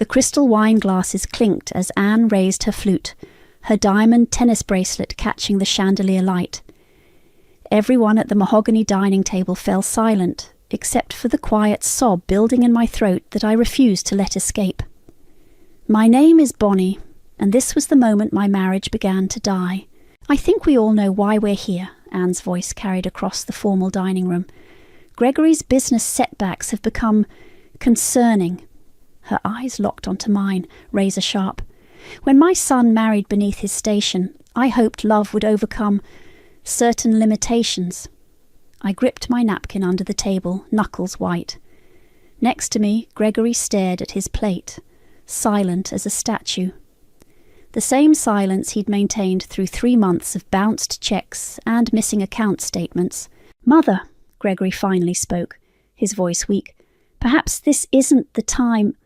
The crystal wine glasses clinked as Anne raised her flute, her diamond tennis bracelet catching the chandelier light. Everyone at the mahogany dining table fell silent, except for the quiet sob building in my throat that I refused to let escape. My name is Bonnie, and this was the moment my marriage began to die. I think we all know why we're here, Anne's voice carried across the formal dining room. Gregory's business setbacks have become concerning. Her eyes locked onto mine, razor sharp. When my son married beneath his station, I hoped love would overcome certain limitations. I gripped my napkin under the table, knuckles white. Next to me, Gregory stared at his plate, silent as a statue. The same silence he'd maintained through 3 months of bounced checks and missing account statements. "Mother," Gregory finally spoke, his voice weak, "perhaps this isn't the time."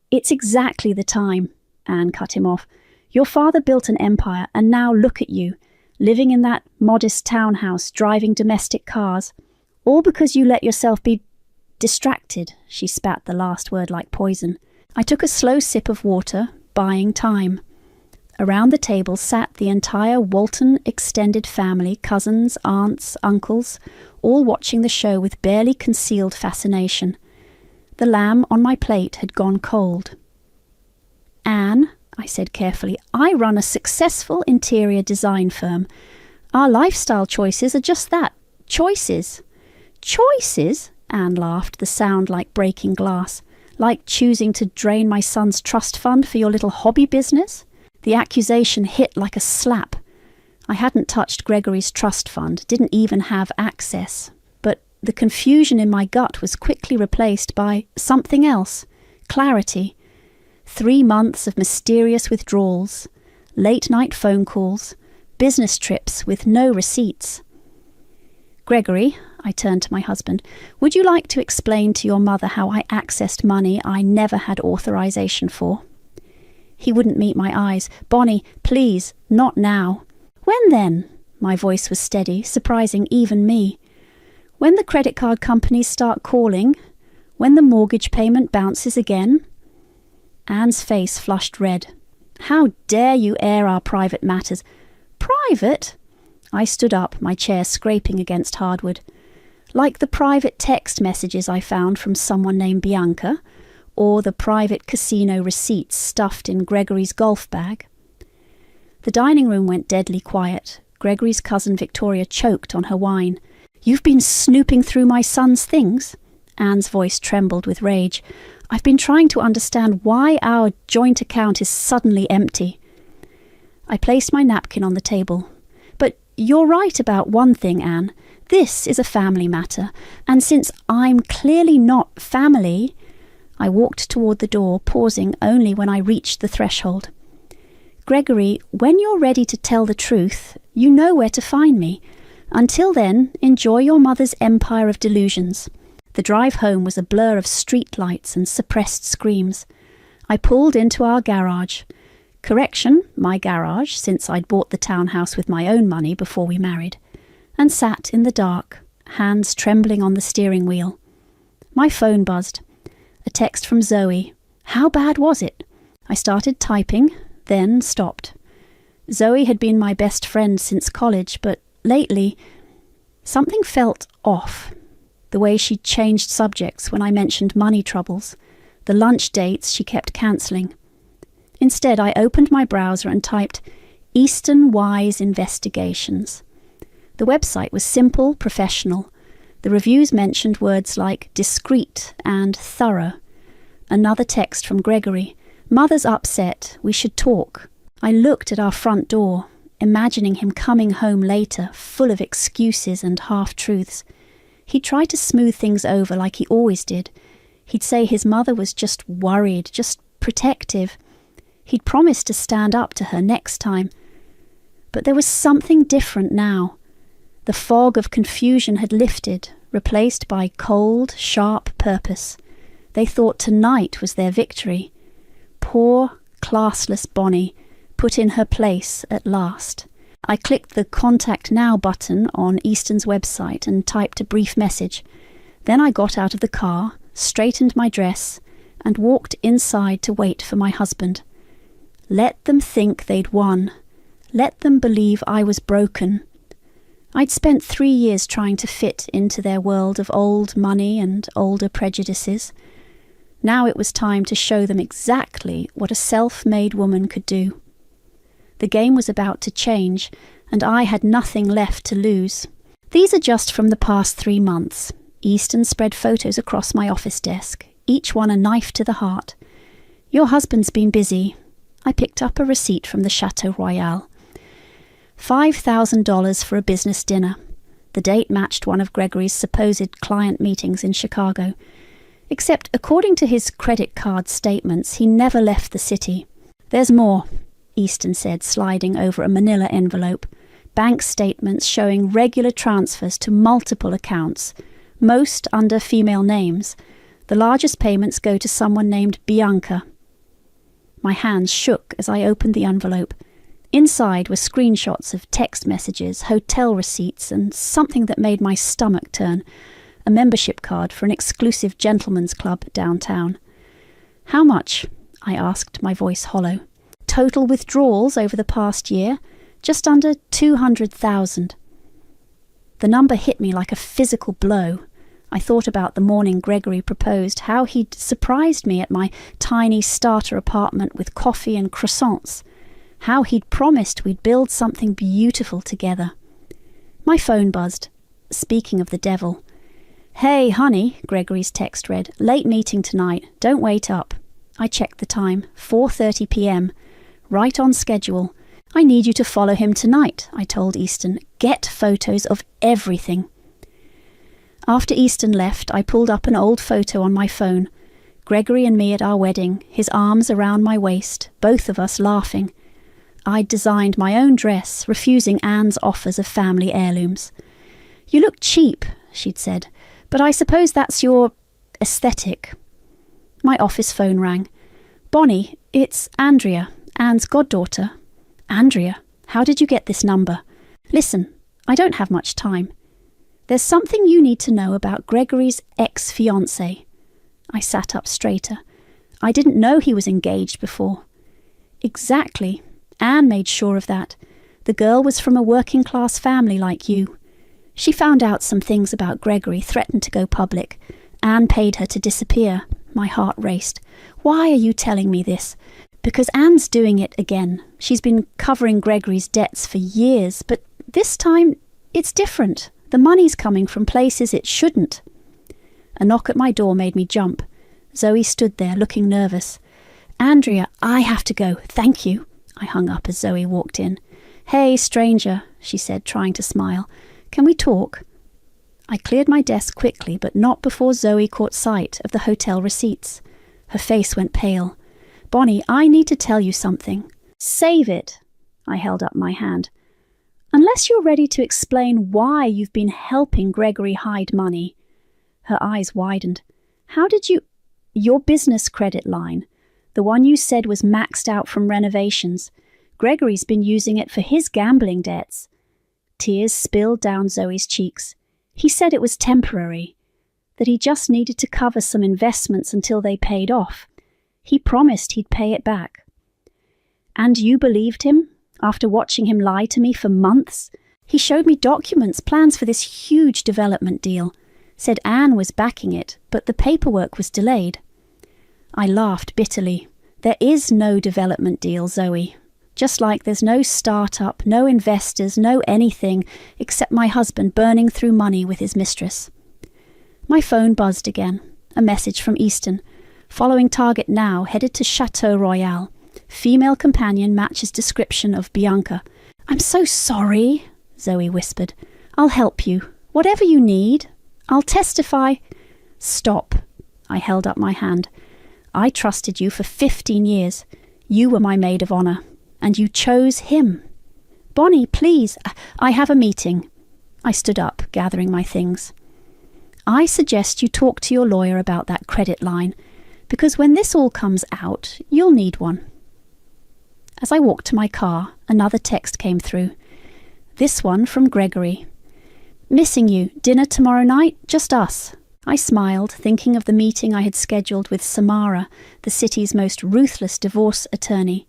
"It's exactly the time," Anne cut him off. "Your father built an empire, and now look at you, living in that modest townhouse, driving domestic cars. All because you let yourself be distracted." She spat the last word like poison. I took a slow sip of water, buying time. Around the table sat the entire Walton extended family, cousins, aunts, uncles, all watching the show with barely concealed fascination. The lamb on my plate had gone cold. "Anne," I said carefully, "I run a successful interior design firm. Our lifestyle choices are just that, choices." "Choices?" Anne laughed, the sound like breaking glass. "Like choosing to drain my son's trust fund for your little hobby business?" The accusation hit like a slap. I hadn't touched Gregory's trust fund, didn't even have access. But the confusion in my gut was quickly replaced by something else. Clarity. 3 months of mysterious withdrawals, late-night phone calls, business trips with no receipts. "Gregory," I turned to my husband, "would you like to explain to your mother how I accessed money I never had authorization for?" He wouldn't meet my eyes. "Bonnie, please, not now." "When then?" My voice was steady, surprising even me. "When the credit card companies start calling? When the mortgage payment bounces again?" Anne's face flushed red. "How dare you air our private matters?" "Private?" I stood up, my chair scraping against hardwood. "Like the private text messages I found from someone named Bianca, or the private casino receipts stuffed in Gregory's golf bag." The dining room went deadly quiet. Gregory's cousin Victoria choked on her wine. "You've been snooping through my son's things?" Anne's voice trembled with rage. "I've been trying to understand why our joint account is suddenly empty." I placed my napkin on the table. "But you're right about one thing, Anne. This is a family matter, and since I'm clearly not family..." I walked toward the door, pausing only when I reached the threshold. "Gregory, when you're ready to tell the truth, you know where to find me. Until then, enjoy your mother's empire of delusions." The drive home was a blur of street lights and suppressed screams. I pulled into our garage. Correction, my garage, since I'd bought the townhouse with my own money before we married. And sat in the dark, hands trembling on the steering wheel. My phone buzzed. A text from Zoe. How bad was it? I started typing, then stopped. Zoe had been my best friend since college, but lately, something felt off. The way she changed subjects when I mentioned money troubles, the lunch dates she kept cancelling. Instead, I opened my browser and typed Eastern Wise Investigations. The website was simple, professional. The reviews mentioned words like discreet and thorough. Another text from Gregory. "Mother's upset. We should talk." I looked at our front door, imagining him coming home later, full of excuses and half-truths. He'd try to smooth things over like he always did. He'd say his mother was just worried, just protective. He'd promised to stand up to her next time. But there was something different now. The fog of confusion had lifted, replaced by cold, sharp purpose. They thought tonight was their victory. Poor, classless Bonnie, put in her place at last. I clicked the Contact Now button on Easton's website and typed a brief message. Then I got out of the car, straightened my dress, and walked inside to wait for my husband. Let them think they'd won. Let them believe I was broken. I'd spent 3 years trying to fit into their world of old money and older prejudices. Now it was time to show them exactly what a self-made woman could do. The game was about to change, and I had nothing left to lose. These are just from the past 3 months. Easton spread photos across my office desk, each one a knife to the heart. Your husband's been busy. I picked up a receipt from the Chateau Royal. $5,000 for a business dinner. The date matched one of Gregory's supposed client meetings in Chicago. Except, according to his credit card statements, he never left the city. There's more, Easton said, sliding over a manila envelope. Bank statements showing regular transfers to multiple accounts, most under female names. The largest payments go to someone named Bianca. My hands shook as I opened the envelope. Inside were screenshots of text messages, hotel receipts, and something that made my stomach turn, a membership card for an exclusive gentlemen's club downtown. How much? I asked, my voice hollow. Total withdrawals over the past year? Just under 200,000. The number hit me like a physical blow. I thought about the morning Gregory proposed, how he'd surprised me at my tiny starter apartment with coffee and croissants, how he'd promised we'd build something beautiful together. My phone buzzed. Speaking of the devil. Hey, honey, Gregory's text read. Late meeting tonight. Don't wait up. I checked the time. 4:30 p.m. Right on schedule. I need you to follow him tonight, I told Easton. Get photos of everything. After Easton left, I pulled up an old photo on my phone. Gregory and me at our wedding, his arms around my waist, both of us laughing. I'd designed my own dress, refusing Anne's offers of family heirlooms. You look cheap, she'd said, but I suppose that's your aesthetic. My office phone rang. Bonnie, it's Andrea, Anne's goddaughter. Andrea, how did you get this number? Listen, I don't have much time. There's something you need to know about Gregory's ex-fiancé. I sat up straighter. I didn't know he was engaged before. Exactly. Anne made sure of that. The girl was from a working-class family like you. She found out some things about Gregory, threatened to go public. Anne paid her to disappear. My heart raced. Why are you telling me this? Because Anne's doing it again. She's been covering Gregory's debts for years, but this time it's different. The money's coming from places it shouldn't. A knock at my door made me jump. Zoe stood there, looking nervous. Andrea, I have to go. Thank you. I hung up as Zoe walked in. Hey, stranger, she said, trying to smile. Can we talk? I cleared my desk quickly, but not before Zoe caught sight of the hotel receipts. Her face went pale. Bonnie, I need to tell you something. Save it. I held up my hand. Unless you're ready to explain why you've been helping Gregory hide money. Her eyes widened. How did you... Your business credit line. The one you said was maxed out from renovations. Gregory's been using it for his gambling debts. Tears spilled down Zoe's cheeks. He said it was temporary, that he just needed to cover some investments until they paid off. He promised he'd pay it back. And you believed him, after watching him lie to me for months? He showed me documents, plans for this huge development deal. Said Anne was backing it, but the paperwork was delayed. I laughed bitterly. There is no development deal, Zoe. Just like there's no startup, no investors, no anything, except my husband burning through money with his mistress. My phone buzzed again. A message from Easton. Following target now, headed to Chateau Royal. Female companion matches description of Bianca. I'm so sorry, Zoe whispered. I'll help you. Whatever you need. I'll testify. Stop. I held up my hand. I trusted you for 15 years. You were my maid of honor. And you chose him. Bonnie, please, I have a meeting. I stood up, gathering my things. I suggest you talk to your lawyer about that credit line, because when this all comes out, you'll need one. As I walked to my car, another text came through. This one from Gregory. Missing you. Dinner tomorrow night? Just us. I smiled, thinking of the meeting I had scheduled with Samara, the city's most ruthless divorce attorney.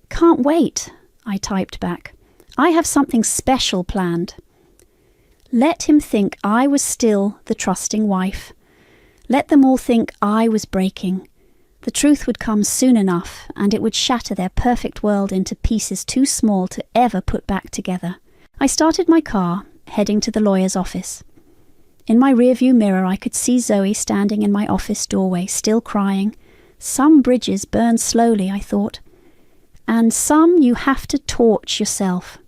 "Can't wait," I typed back. "I have something special planned." Let him think I was still the trusting wife. Let them all think I was breaking. The truth would come soon enough, and it would shatter their perfect world into pieces too small to ever put back together. I started my car, heading to the lawyer's office. In my rearview mirror I could see Zoe standing in my office doorway, still crying. Some bridges burn slowly, I thought. And some you have to torch yourself.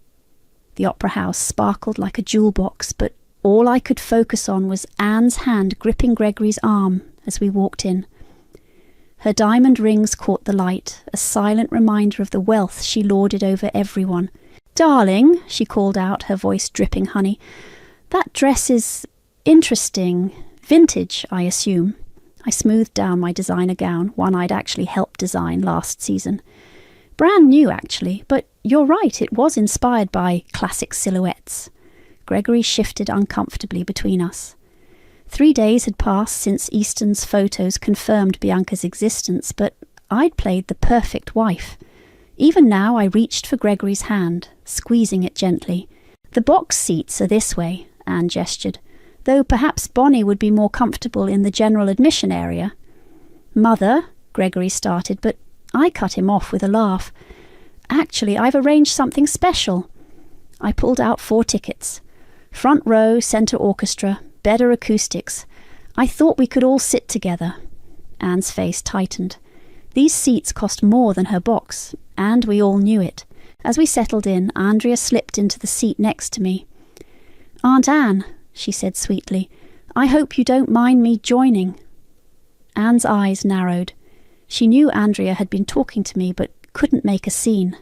The opera house sparkled like a jewel box, but all I could focus on was Anne's hand gripping Gregory's arm as we walked in. Her diamond rings caught the light, a silent reminder of the wealth she lorded over everyone. "Darling," she called out, her voice dripping honey, "that dress is interesting. Vintage, I assume." I smoothed down my designer gown, one I'd actually helped design last season. Brand new, actually, but you're right, it was inspired by classic silhouettes. Gregory shifted uncomfortably between us. 3 days had passed since Easton's photos confirmed Bianca's existence, but I'd played the perfect wife. Even now I reached for Gregory's hand, squeezing it gently. "The box seats are this way," Anne gestured, "though perhaps Bonnie would be more comfortable in the general admission area." "Mother," Gregory started, but I cut him off with a laugh. "Actually, I've arranged something special." I pulled out 4 tickets. Front row, centre orchestra, better acoustics. I thought we could all sit together. Anne's face tightened. These seats cost more than her box, and we all knew it. As we settled in, Andrea slipped into the seat next to me. "Aunt Anne," she said sweetly, "I hope you don't mind me joining." Anne's eyes narrowed. She knew Andrea had been talking to me, but couldn't make a scene.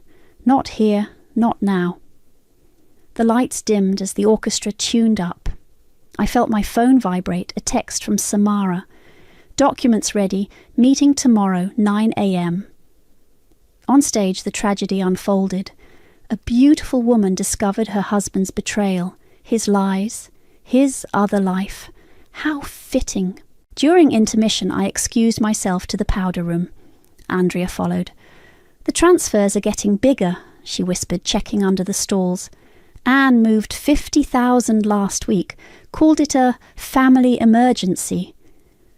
Not here, not now. The lights dimmed as the orchestra tuned up. I felt my phone vibrate, a text from Samara. "Documents ready, meeting tomorrow, 9 a.m. On stage, the tragedy unfolded. A beautiful woman discovered her husband's betrayal, his lies, his other life. How fitting. During intermission, I excused myself to the powder room. Andrea followed. "The transfers are getting bigger," she whispered, checking under the stalls. "Anne moved 50,000 last week, called it a family emergency."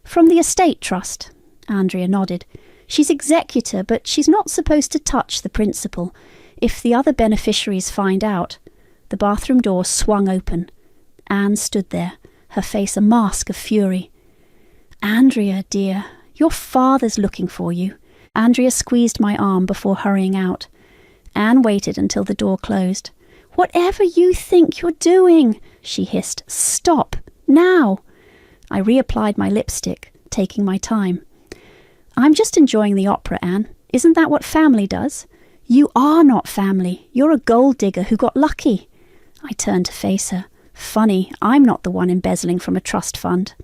"From the estate trust," Andrea nodded. "She's executor, but she's not supposed to touch the principal. If the other beneficiaries find out..." The bathroom door swung open. Anne stood there, her face a mask of fury. "Andrea, dear, your father's looking for you." Andrea squeezed my arm before hurrying out. Anne waited until the door closed. "Whatever you think you're doing," she hissed. "Stop, now." I reapplied my lipstick, taking my time. "I'm just enjoying the opera, Anne. Isn't that what family does?" "You are not family. You're a gold digger who got lucky." I turned to face her. "Funny, I'm not the one embezzling from a trust fund."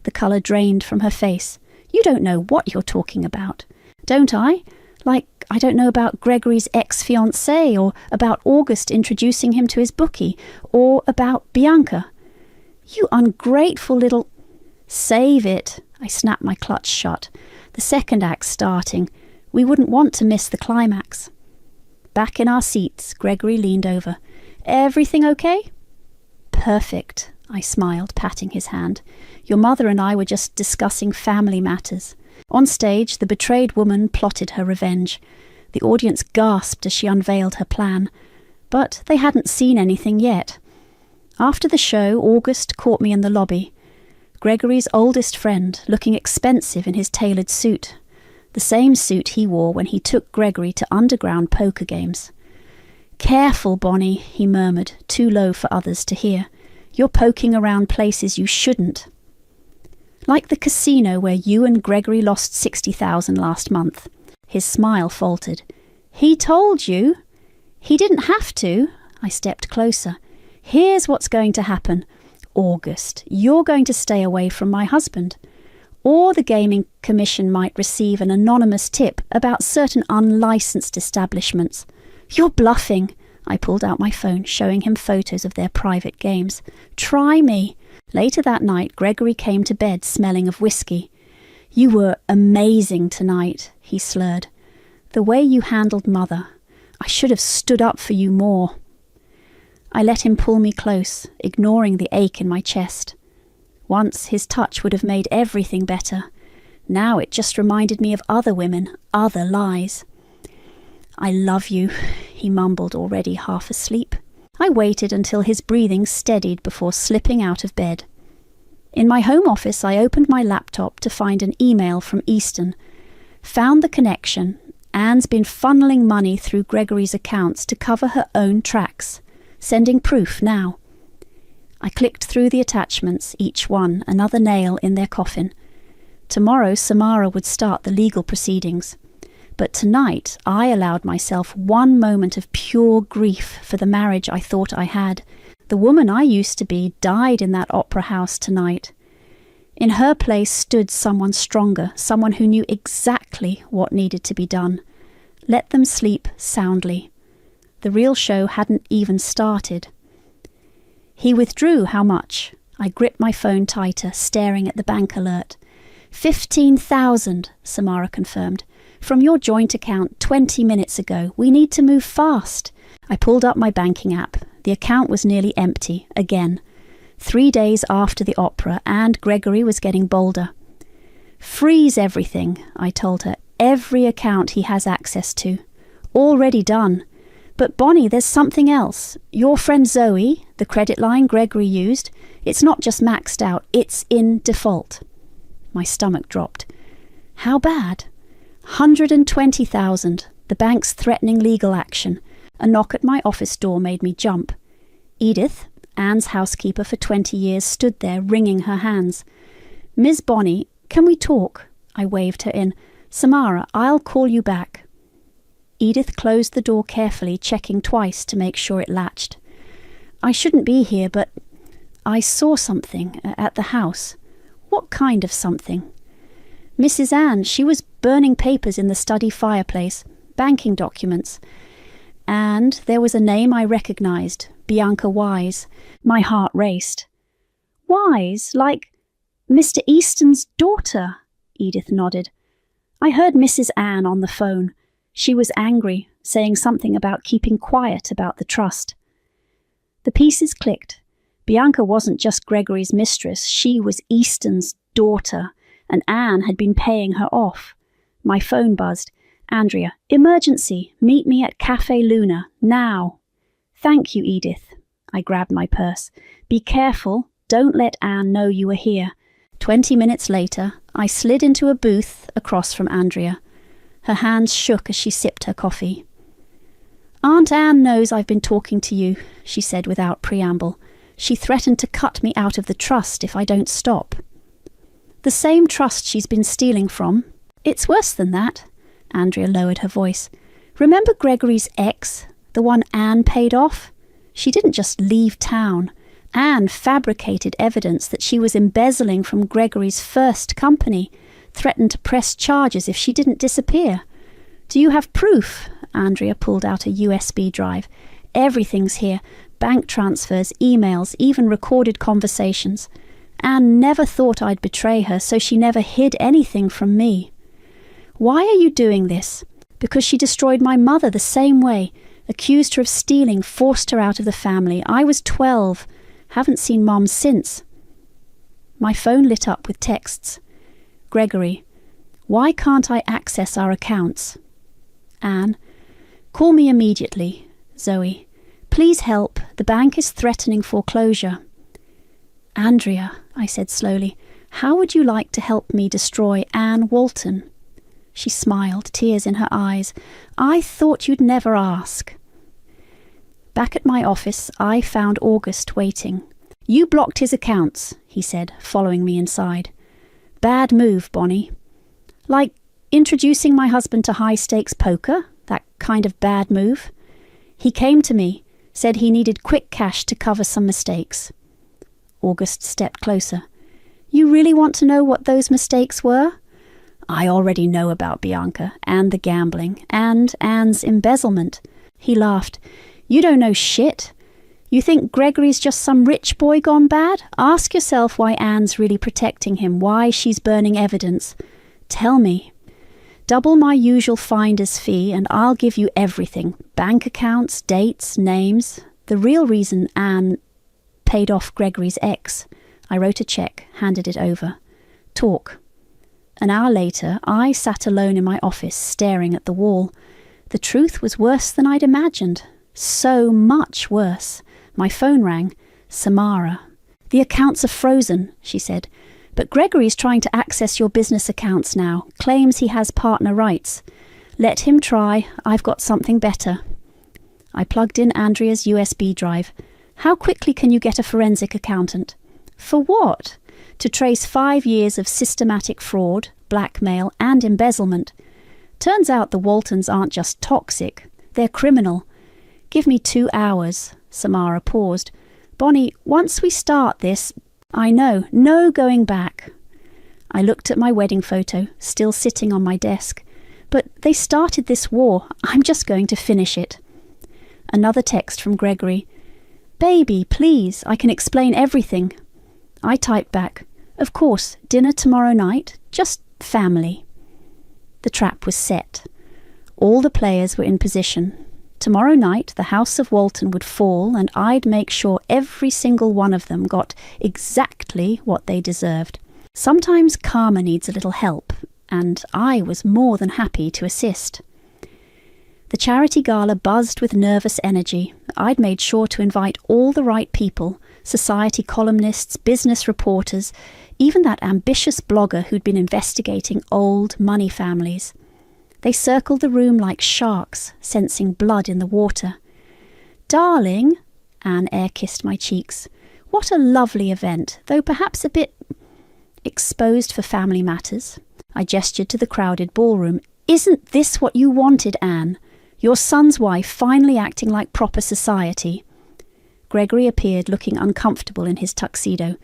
The colour drained from her face. "You don't know what you're talking about." "Don't I? Like, I don't know about Gregory's ex-fiancée, or about August introducing him to his bookie, or about Bianca." "You ungrateful little..." "Save it." I snapped my clutch shut. The second act's starting. We wouldn't want to miss the climax. Back in our seats, Gregory leaned over. "Everything okay?" "Perfect," I smiled, patting his hand. "Your mother and I were just discussing family matters." On stage, the betrayed woman plotted her revenge. The audience gasped as she unveiled her plan. But they hadn't seen anything yet. After the show, August caught me in the lobby. Gregory's oldest friend, looking expensive in his tailored suit. The same suit he wore when he took Gregory to underground poker games. "Careful, Bonnie," he murmured, too low for others to hear. "You're poking around places you shouldn't." "Like the casino where you and Gregory lost 60,000 last month." His smile faltered. "He told you?" "He didn't have to." I stepped closer. "Here's what's going to happen. August, you're going to stay away from my husband. Or the Gaming Commission might receive an anonymous tip about certain unlicensed establishments." "You're bluffing." I pulled out my phone, showing him photos of their private games. "Try me." Later that night, Gregory came to bed smelling of whiskey. "You were amazing tonight," he slurred. "The way you handled Mother. I should have stood up for you more." I let him pull me close, ignoring the ache in my chest. Once his touch would have made everything better. Now it just reminded me of other women, other lies. "I love you," he mumbled, already half asleep. I waited until his breathing steadied before slipping out of bed. In my home office, I opened my laptop to find an email from Easton. Found the connection. Anne's been funneling money through Gregory's accounts to cover her own tracks. Sending proof now. I clicked through the attachments, each one another nail in their coffin. Tomorrow, Samara would start the legal proceedings. But tonight, I allowed myself one moment of pure grief for the marriage I thought I had. The woman I used to be died in that opera house tonight. In her place stood someone stronger, someone who knew exactly what needed to be done. Let them sleep soundly. The real show hadn't even started. He withdrew how much? I gripped my phone tighter, staring at the bank alert. 15,000, Samara confirmed. From your joint account 20 minutes ago. We need to move fast. I pulled up my banking app. The account was nearly empty, again. 3 days after the opera, and Gregory was getting bolder. "Freeze everything," I told her. "Every account he has access to. Already done. But Bonnie, there's something else. Your friend Zoe, the credit line Gregory used, it's not just maxed out, it's in default." My stomach dropped. "How bad?" 120,000. The bank's threatening legal action. A knock at my office door made me jump. Edith, Anne's housekeeper for 20 years, stood there wringing her hands. "Ms. Bonnie, can we talk?" I waved her in. "Samara, I'll call you back." Edith closed the door carefully, checking twice to make sure it latched. "I shouldn't be here, but I saw something at the house." "What kind of something?" "Mrs. Anne, she was burning papers in the study fireplace, banking documents. And there was a name I recognized, Bianca Wise." My heart raced. "Wise? Like Mr. Easton's daughter?" Edith nodded. "I heard Mrs. Anne on the phone. She was angry, saying something about keeping quiet about the trust." The pieces clicked. Bianca wasn't just Gregory's mistress, she was Easton's daughter, and Anne had been paying her off. My phone buzzed. "Andrea, emergency, meet me at Cafe Luna, now." "Thank you, Edith." I grabbed my purse. "Be careful, don't let Anne know you are here." 20 minutes later, I slid into a booth across from Andrea. Her hands shook as she sipped her coffee. "Aunt Anne knows I've been talking to you," she said without preamble. "She threatened to cut me out of the trust if I don't stop." "The same trust she's been stealing from. It's worse than that." Andrea lowered her voice. "Remember Gregory's ex, the one Anne paid off? She didn't just leave town. Anne fabricated evidence that she was embezzling from Gregory's first company, threatened to press charges if she didn't disappear. Do you have proof?" Andrea pulled out a USB drive. "Everything's here. Bank transfers, emails, even recorded conversations. Anne never thought I'd betray her, so she never hid anything from me." "Why are you doing this?" "Because she destroyed my mother the same way. Accused her of stealing, forced her out of the family. I was 12. Haven't seen Mom since." My phone lit up with texts. "Gregory, why can't I access our accounts?" Anne, "Call me immediately." Zoe, "Please help. The bank is threatening foreclosure." "Andrea," I said slowly, "how would you like to help me destroy Anne Walton?" She smiled, tears in her eyes. "I thought you'd never ask." Back at my office, I found August waiting. "You blocked his accounts," he said, following me inside. "Bad move, Bonnie." "Like introducing my husband to high-stakes poker? That kind of bad move?" "He came to me, said he needed quick cash to cover some mistakes." August stepped closer. "You really want to know what those mistakes were?" "I already know about Bianca, and the gambling, and Anne's embezzlement." He laughed. "You don't know shit. You think Gregory's just some rich boy gone bad? Ask yourself why Anne's really protecting him, why she's burning evidence. Tell me. Double my usual finder's fee and I'll give you everything. Bank accounts, dates, names. The real reason Anne paid off Gregory's ex. I wrote a cheque, handed it over. Talk. An hour later, I sat alone in my office, staring at the wall. The truth was worse than I'd imagined. So much worse. My phone rang. Samara. The accounts are frozen, she said. But Gregory's trying to access your business accounts now. Claims he has partner rights. Let him try. I've got something better. I plugged in Andrea's USB drive. How quickly can you get a forensic accountant? For what? To trace 5 years of systematic fraud, blackmail and embezzlement. Turns out the Waltons aren't just toxic, they're criminal. Give me 2 hours. Samara paused. Bonnie, once we start this, I know, no going back. I looked at my wedding photo, still sitting on my desk. But they started this war. I'm just going to finish it. Another text from Gregory. Baby, please, I can explain everything. I typed back, of course, dinner tomorrow night, just family. The trap was set. All the players were in position. Tomorrow night the House of Walton would fall and I'd make sure every single one of them got exactly what they deserved. Sometimes karma needs a little help, and I was more than happy to assist. The charity gala buzzed with nervous energy. I'd made sure to invite all the right people, society columnists, business reporters, even that ambitious blogger who'd been investigating old money families. They circled the room like sharks, sensing blood in the water. Darling, Anne air-kissed my cheeks. What a lovely event, though perhaps a bit exposed for family matters. I gestured to the crowded ballroom. Isn't this what you wanted, Anne? Your son's wife finally acting like proper society. Gregory appeared looking uncomfortable in his tuxedo.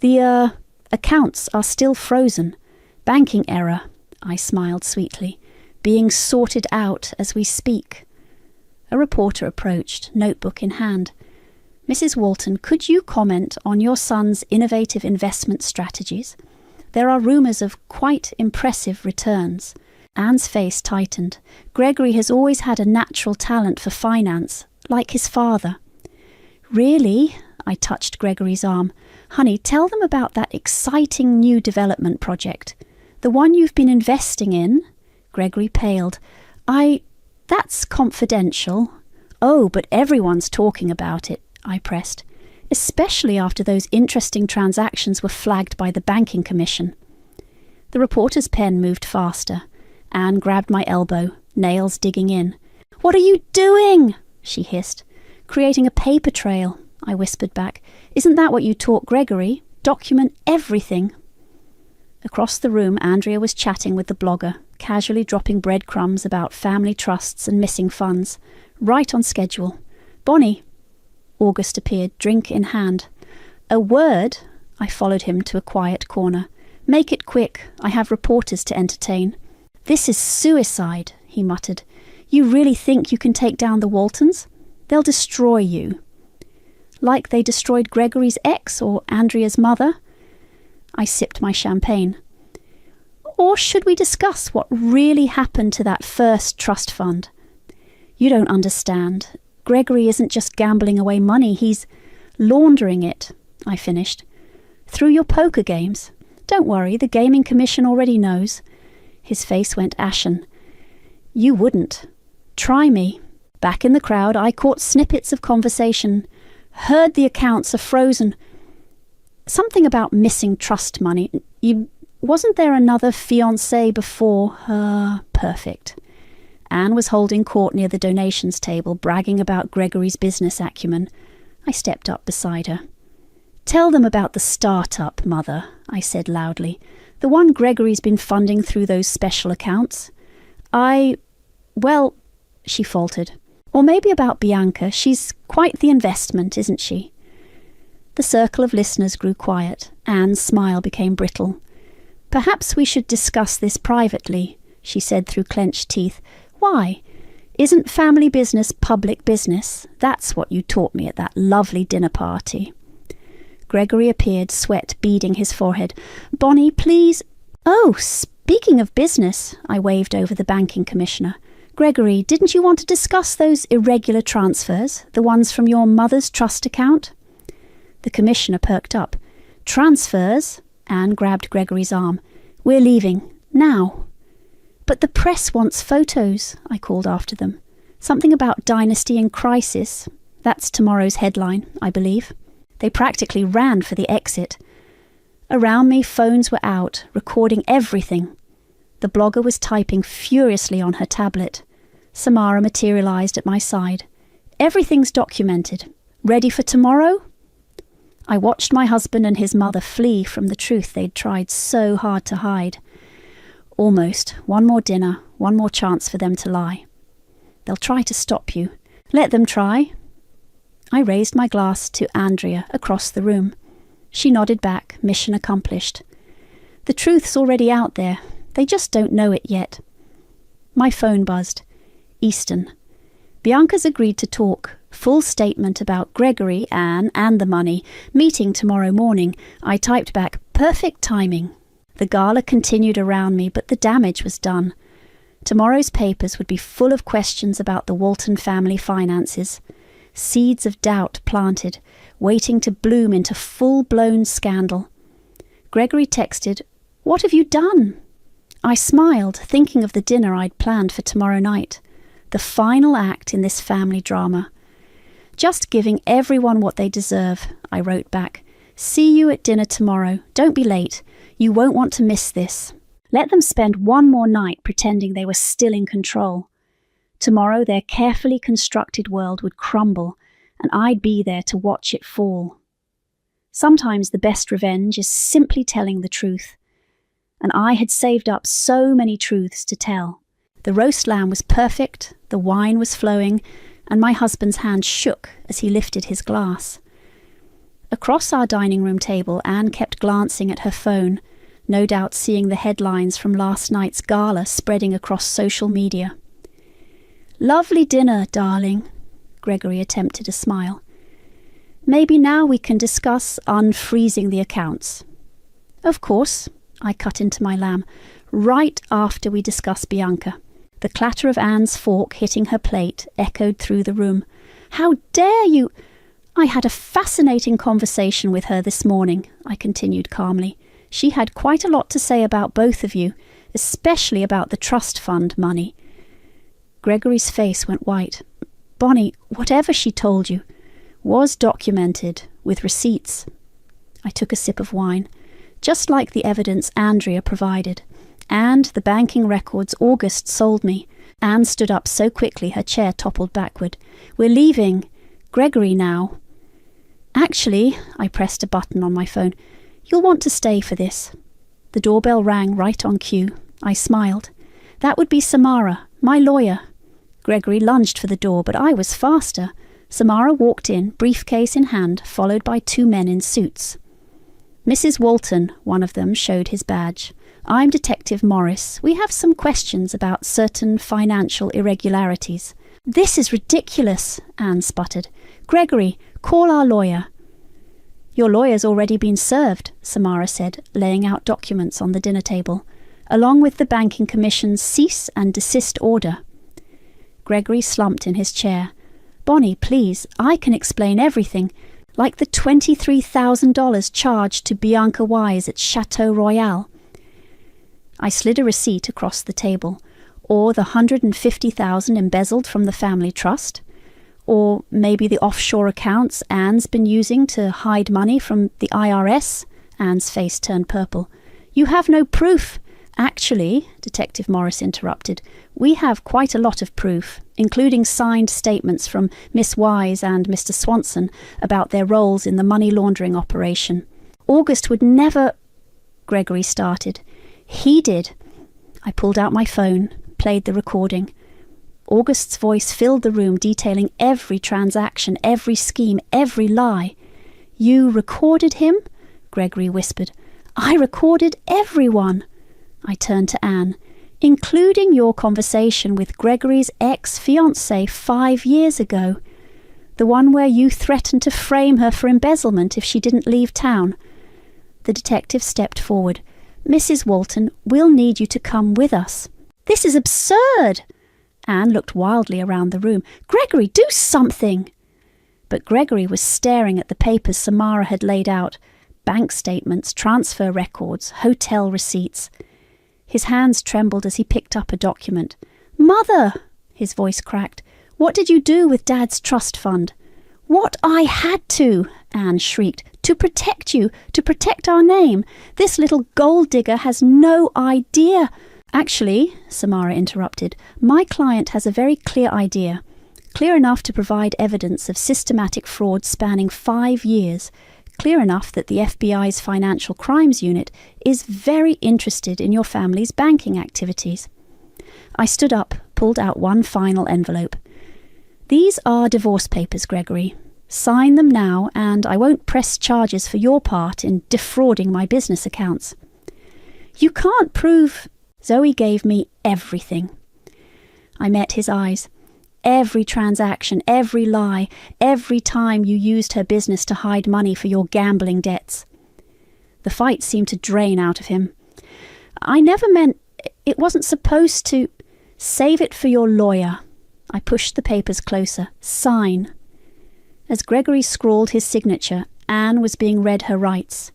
The, accounts are still frozen. Banking error, I smiled sweetly. Being sorted out as we speak. A reporter approached, notebook in hand. Mrs. Walton, could you comment on your son's innovative investment strategies? There are rumours of quite impressive returns. Anne's face tightened. Gregory has always had a natural talent for finance, like his father. Really? I touched Gregory's arm. Honey, tell them about that exciting new development project. The one you've been investing in? Gregory paled. That's confidential. Oh, but everyone's talking about it, I pressed. Especially after those interesting transactions were flagged by the banking commission. The reporter's pen moved faster. Anne grabbed my elbow, nails digging in. What are you doing? She hissed. Creating a paper trail, I whispered back. Isn't that what you taught Gregory? Document everything. Across the room, Andrea was chatting with the blogger, casually dropping breadcrumbs about family trusts and missing funds. Right on schedule. Bonnie. August appeared, drink in hand. A word? I followed him to a quiet corner. Make it quick. I have reporters to entertain. This is suicide, he muttered. You really think you can take down the Waltons? They'll destroy you. Like they destroyed Gregory's ex or Andrea's mother? I sipped my champagne. Or should we discuss what really happened to that first trust fund? You don't understand. Gregory isn't just gambling away money, he's laundering it, I finished. Through your poker games. Don't worry, the Gaming Commission already knows. His face went ashen. You wouldn't. Try me. Back in the crowd, I caught snippets of conversation. Heard the accounts are frozen. Something about missing trust money. Wasn't there another fiancé before her? Perfect. Anne was holding court near the donations table, bragging about Gregory's business acumen. I stepped up beside her. Tell them about the start-up, Mother, I said loudly. The one Gregory's been funding through those special accounts. Well, she faltered. Or maybe about Bianca. She's quite the investment, isn't she? The circle of listeners grew quiet. Anne's smile became brittle. Perhaps we should discuss this privately, she said through clenched teeth. Why? Isn't family business public business? That's what you taught me at that lovely dinner party. Gregory appeared, sweat beading his forehead. Bonnie, please. Oh, speaking of business, I waved over the banking commissioner. Gregory, didn't you want to discuss those irregular transfers, the ones from your mother's trust account? The commissioner perked up. Transfers? Anne grabbed Gregory's arm. We're leaving. Now. But the press wants photos, I called after them. Something about dynasty in crisis. That's tomorrow's headline, I believe. They practically ran for the exit. Around me, phones were out, recording everything. The blogger was typing furiously on her tablet. Samara materialized at my side. Everything's documented. Ready for tomorrow? I watched my husband and his mother flee from the truth they'd tried so hard to hide. Almost. One more dinner, one more chance for them to lie. They'll try to stop you. Let them try. I raised my glass to Andrea across the room. She nodded back, mission accomplished. The truth's already out there. They just don't know it yet. My phone buzzed. Easton. Bianca's agreed to talk. Full statement about Gregory, Anne, and the money. Meeting tomorrow morning. I typed back, perfect timing. The gala continued around me, but the damage was done. Tomorrow's papers would be full of questions about the Walton family finances. Seeds of doubt planted, waiting to bloom into full-blown scandal. Gregory texted, What have you done? I smiled, thinking of the dinner I'd planned for tomorrow night. The final act in this family drama. Just giving everyone what they deserve, I wrote back. See you at dinner tomorrow. Don't be late. You won't want to miss this. Let them spend one more night pretending they were still in control. Tomorrow their carefully constructed world would crumble, and I'd be there to watch it fall. Sometimes the best revenge is simply telling the truth. And I had saved up so many truths to tell. The roast lamb was perfect, the wine was flowing, and my husband's hand shook as he lifted his glass. Across our dining room table, Anne kept glancing at her phone, no doubt seeing the headlines from last night's gala spreading across social media. Lovely dinner, darling. Gregory attempted a smile. Maybe now we can discuss unfreezing the accounts. Of course, I cut into my lamb, right after we discuss Bianca. The clatter of Anne's fork hitting her plate echoed through the room. How dare you! I had a fascinating conversation with her this morning, I continued calmly. She had quite a lot to say about both of you, especially about the trust fund money. Gregory's face went white. Bonnie, whatever she told you was documented with receipts. I took a sip of wine, just like the evidence Andrea provided, and the banking records August sold me. Anne stood up so quickly her chair toppled backward. We're leaving. Gregory now. Actually, I pressed a button on my phone. You'll want to stay for this. The doorbell rang right on cue. I smiled. That would be Samara, my lawyer. Gregory lunged for the door, but I was faster. Samara walked in, briefcase in hand, followed by two men in suits. Mrs. Walton, one of them, showed his badge. I'm Detective Morris. We have some questions about certain financial irregularities. This is ridiculous, Anne sputtered. Gregory, call our lawyer. Your lawyer's already been served, Samara said, laying out documents on the dinner table, along with the Banking Commission's cease and desist order. Gregory slumped in his chair. Bonnie, please, I can explain everything, like the $23,000 charged to Bianca Wise at Chateau Royal. I slid a receipt across the table, or the $150,000 embezzled from the family trust, or maybe the offshore accounts Anne's been using to hide money from the IRS. Anne's face turned purple. You have no proof. Actually, Detective Morris interrupted, we have quite a lot of proof, including signed statements from Miss Wise and Mr. Swanson about their roles in the money laundering operation. August would never... Gregory started. He did. I pulled out my phone, played the recording. August's voice filled the room, detailing every transaction, every scheme, every lie. You recorded him? Gregory whispered. I recorded everyone. I turned to Anne. including your conversation with Gregory's ex-fiancée 5 years ago, the one where you threatened to frame her for embezzlement if she didn't leave town. The detective stepped forward. Mrs. Walton, we'll need you to come with us. This is absurd! Anne looked wildly around the room. Gregory, do something! But Gregory was staring at the papers Samara had laid out. Bank statements, transfer records, hotel receipts. His hands trembled as he picked up a document. Mother! His voice cracked. What did you do with Dad's trust fund? What I had to, Anne shrieked. To protect you, to protect our name. This little gold digger has no idea. Actually, Samara interrupted, my client has a very clear idea. Clear enough to provide evidence of systematic fraud spanning 5 years. Clear enough that the FBI's Financial Crimes Unit is very interested in your family's banking activities. I stood up, pulled out one final envelope. These are divorce papers, Gregory. Sign them now, and I won't press charges for your part in defrauding my business accounts. You can't prove... Zoe gave me everything. I met his eyes. Every transaction, every lie, every time you used her business to hide money for your gambling debts. The fight seemed to drain out of him. I never meant... It wasn't supposed to... Save it for your lawyer. I pushed the papers closer. Sign. As Gregory scrawled his signature, Anne was being read her rights.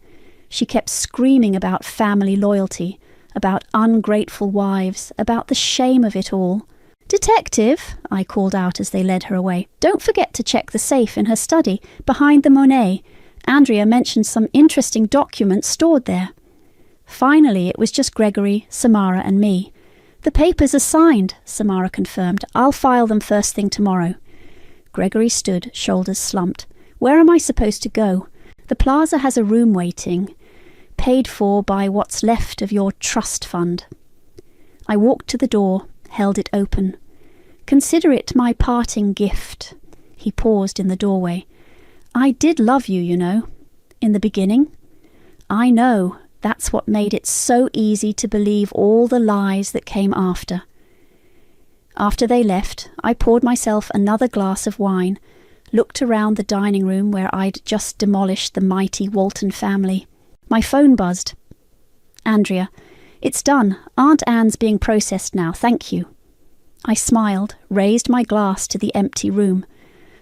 She kept screaming about family loyalty, about ungrateful wives, about the shame of it all. Detective, I called out as they led her away, don't forget to check the safe in her study, behind the Monet. Andrea mentioned some interesting documents stored there. Finally, it was just Gregory, Samara and me. The papers are signed, Samara confirmed. I'll file them first thing tomorrow. Gregory stood, shoulders slumped. Where am I supposed to go? The plaza has a room waiting, paid for by what's left of your trust fund. I walked to the door, held it open. Consider it my parting gift. He paused in the doorway. I did love you, you know, in the beginning. I know, that's what made it so easy to believe all the lies that came after. After they left, I poured myself another glass of wine, looked around the dining room where I'd just demolished the mighty Walton family. My phone buzzed. Andrea, it's done. Aunt Anne's being processed now, thank you. I smiled, raised my glass to the empty room.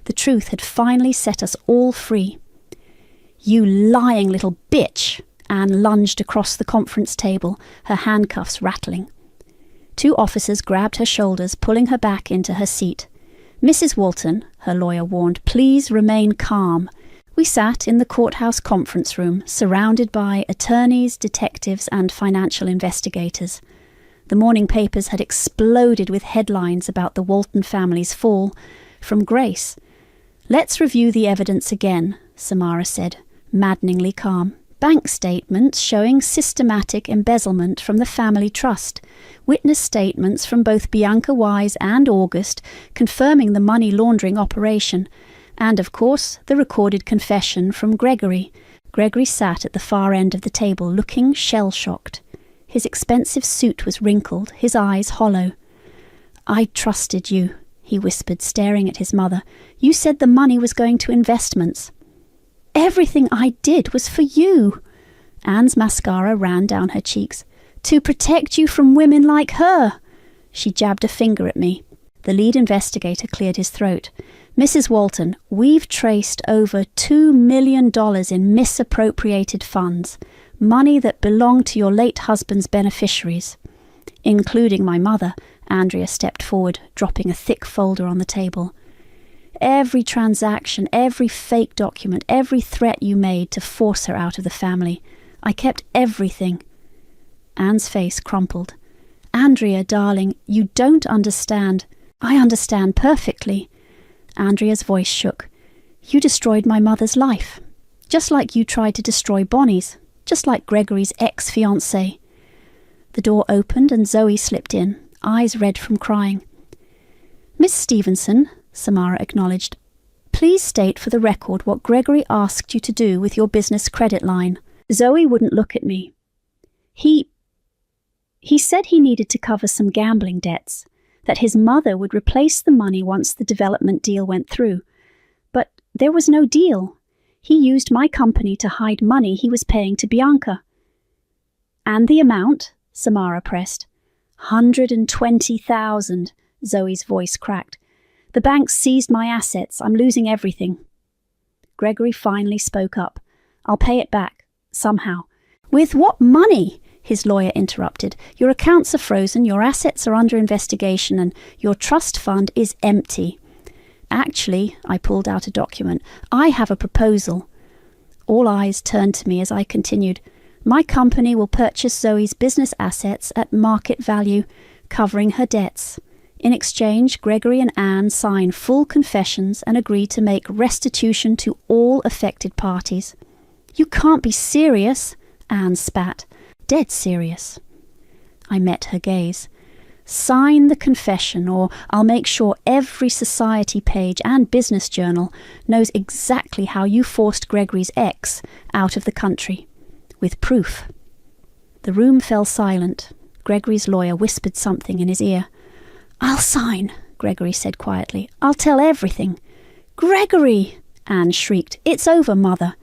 The truth had finally set us all free. You lying little bitch! Anne lunged across the conference table, her handcuffs rattling. 2 officers grabbed her shoulders, pulling her back into her seat. Mrs. Walton, her lawyer warned, please remain calm. We sat in the courthouse conference room, surrounded by attorneys, detectives, and financial investigators. The morning papers had exploded with headlines about the Walton family's fall from grace. Let's review the evidence again, Samara said, maddeningly calm. Bank statements showing systematic embezzlement from the family trust. Witness statements from both Bianca Wise and August confirming the money laundering operation. And, of course, the recorded confession from Gregory. Gregory sat at the far end of the table, looking shell-shocked. His expensive suit was wrinkled, his eyes hollow. I trusted you, he whispered, staring at his mother. You said the money was going to investments. Everything I did was for you. Anne's mascara ran down her cheeks. To protect you from women like her. She jabbed a finger at me. The lead investigator cleared his throat. Mrs. Walton, we've traced over $2 million in misappropriated funds, money that belonged to your late husband's beneficiaries. Including my mother, Andrea stepped forward, dropping a thick folder on the table. Every transaction, every fake document, every threat you made to force her out of the family. I kept everything. Anne's face crumpled. Andrea, darling, you don't understand. I understand perfectly. Andrea's voice shook. You destroyed my mother's life. Just like you tried to destroy Bonnie's. Just like Gregory's ex-fiancée. The door opened and Zoe slipped in, eyes red from crying. Miss Stevenson, Samara acknowledged, please state for the record what Gregory asked you to do with your business credit line. Zoe wouldn't look at me. He He said he needed to cover some gambling debts, that his mother would replace the money once the development deal went through. But there was no deal. He used my company to hide money he was paying to Bianca. And the amount? Samara pressed. 120,000, Zoe's voice cracked. The bank seized my assets. I'm losing everything. Gregory finally spoke up. I'll pay it back, somehow. With what money? His lawyer interrupted. Your accounts are frozen, your assets are under investigation, and your trust fund is empty. Actually, I pulled out a document. I have a proposal. All eyes turned to me as I continued. My company will purchase Zoe's business assets at market value, covering her debts. In exchange, Gregory and Anne sign full confessions and agree to make restitution to all affected parties. You can't be serious, Anne spat. Dead serious. I met her gaze. Sign the confession, or I'll make sure every society page and business journal knows exactly how you forced Gregory's ex out of the country. With proof. The room fell silent. Gregory's lawyer whispered something in his ear. I'll sign, Gregory said quietly. I'll tell everything. Gregory! Anne shrieked. It's over, Mother.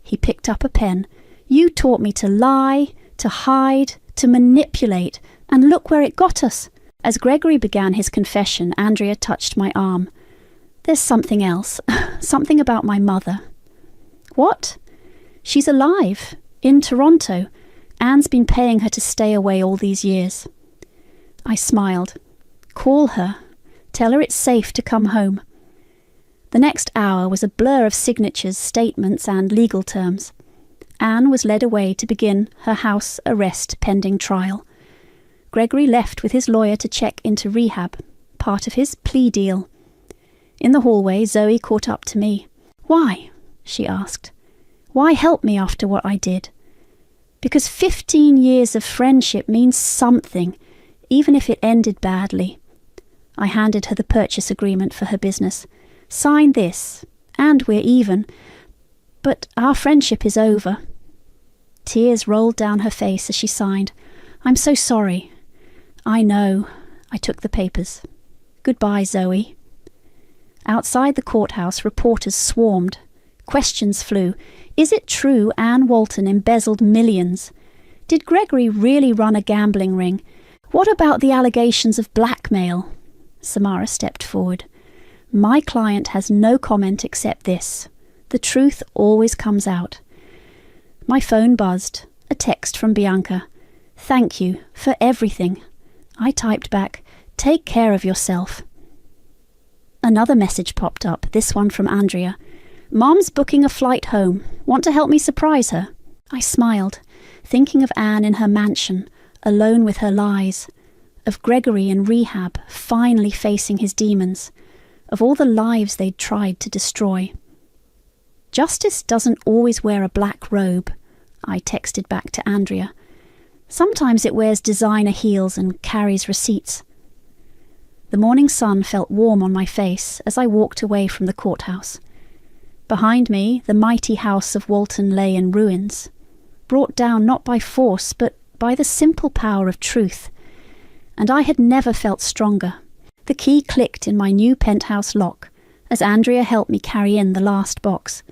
He picked up a pen. You taught me to lie, to hide, to manipulate, and look where it got us. As Gregory began his confession, Andrea touched my arm. There's something else. Something about my mother. What? She's alive. In Toronto. Anne's been paying her to stay away all these years. I smiled. Call her. Tell her it's safe to come home. The next hour was a blur of signatures, statements, and legal terms. Anne was led away to begin her house arrest pending trial. Gregory left with his lawyer to check into rehab, part of his plea deal. In the hallway, Zoe caught up to me. Why? She asked. Why help me after what I did? Because 15 years of friendship means something, even if it ended badly. I handed her the purchase agreement for her business. Sign this, and we're even. But our friendship is over. Tears rolled down her face as she signed. I'm so sorry. I know. I took the papers. Goodbye, Zoe. Outside the courthouse, reporters swarmed. Questions flew. Is it true Anne Walton embezzled millions? Did Gregory really run a gambling ring? What about the allegations of blackmail? Samara stepped forward. My client has no comment except this. The truth always comes out. My phone buzzed. A text from Bianca. Thank you for everything. I typed back, take care of yourself. Another message popped up, this one from Andrea. Mom's booking a flight home. Want to help me surprise her? I smiled, thinking of Anne in her mansion, alone with her lies, of Gregory in rehab, finally facing his demons, of all the lives they'd tried to destroy. Justice doesn't always wear a black robe, I texted back to Andrea. Sometimes it wears designer heels and carries receipts. The morning sun felt warm on my face as I walked away from the courthouse. Behind me, the mighty house of Walton lay in ruins, brought down not by force but by the simple power of truth. And I had never felt stronger. The key clicked in my new penthouse lock as Andrea helped me carry in the last box.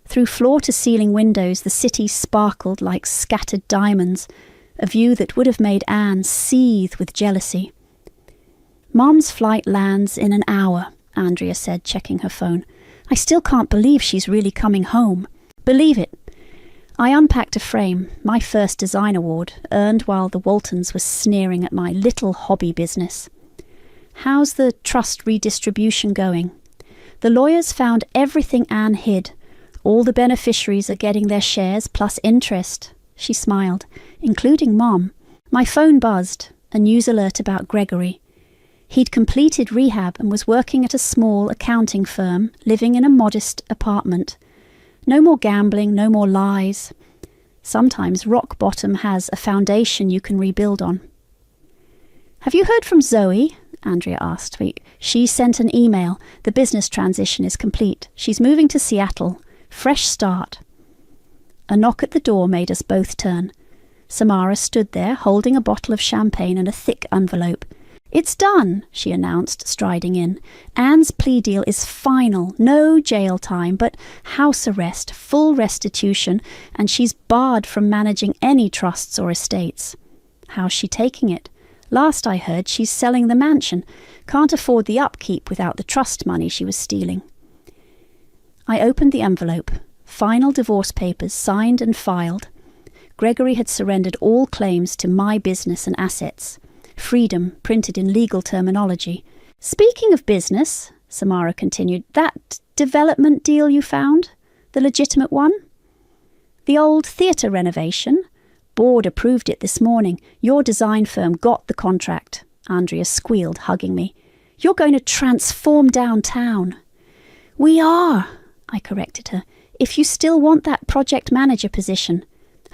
Through floor-to-ceiling windows, the city sparkled like scattered diamonds, a view that would have made Anne seethe with jealousy. Mom's flight lands in an hour, Andrea said, checking her phone. I still can't believe she's really coming home. Believe it. I unpacked a frame, my first design award, earned while the Waltons were sneering at my little hobby business. How's the trust redistribution going? The lawyers found everything Anne hid. All the beneficiaries are getting their shares plus interest. She smiled, including Mom. My phone buzzed, a news alert about Gregory. He'd completed rehab and was working at a small accounting firm, living in a modest apartment. No more gambling, no more lies. Sometimes rock bottom has a foundation you can rebuild on. Have you heard from Zoe? Andrea asked. She sent an email. The business transition is complete. She's moving to Seattle. Fresh start. A knock at the door made us both turn. Samara stood there, holding a bottle of champagne and a thick envelope. "It's done," she announced, striding in. "Anne's plea deal is final. No jail time, but house arrest, full restitution, and she's barred from managing any trusts or estates." "How's she taking it?" "Last I heard, she's selling the mansion. Can't afford the upkeep without the trust money she was stealing." I opened the envelope. Final divorce papers signed and filed. Gregory had surrendered all claims to my business and assets. Freedom printed in legal terminology. "Speaking of business," Samara continued, "that development deal you found? The legitimate one?" "The old theatre renovation? Board approved it this morning. Your design firm got the contract," Andrea squealed, hugging me. "You're going to transform downtown." "We are," I corrected her, "if you still want that project manager position."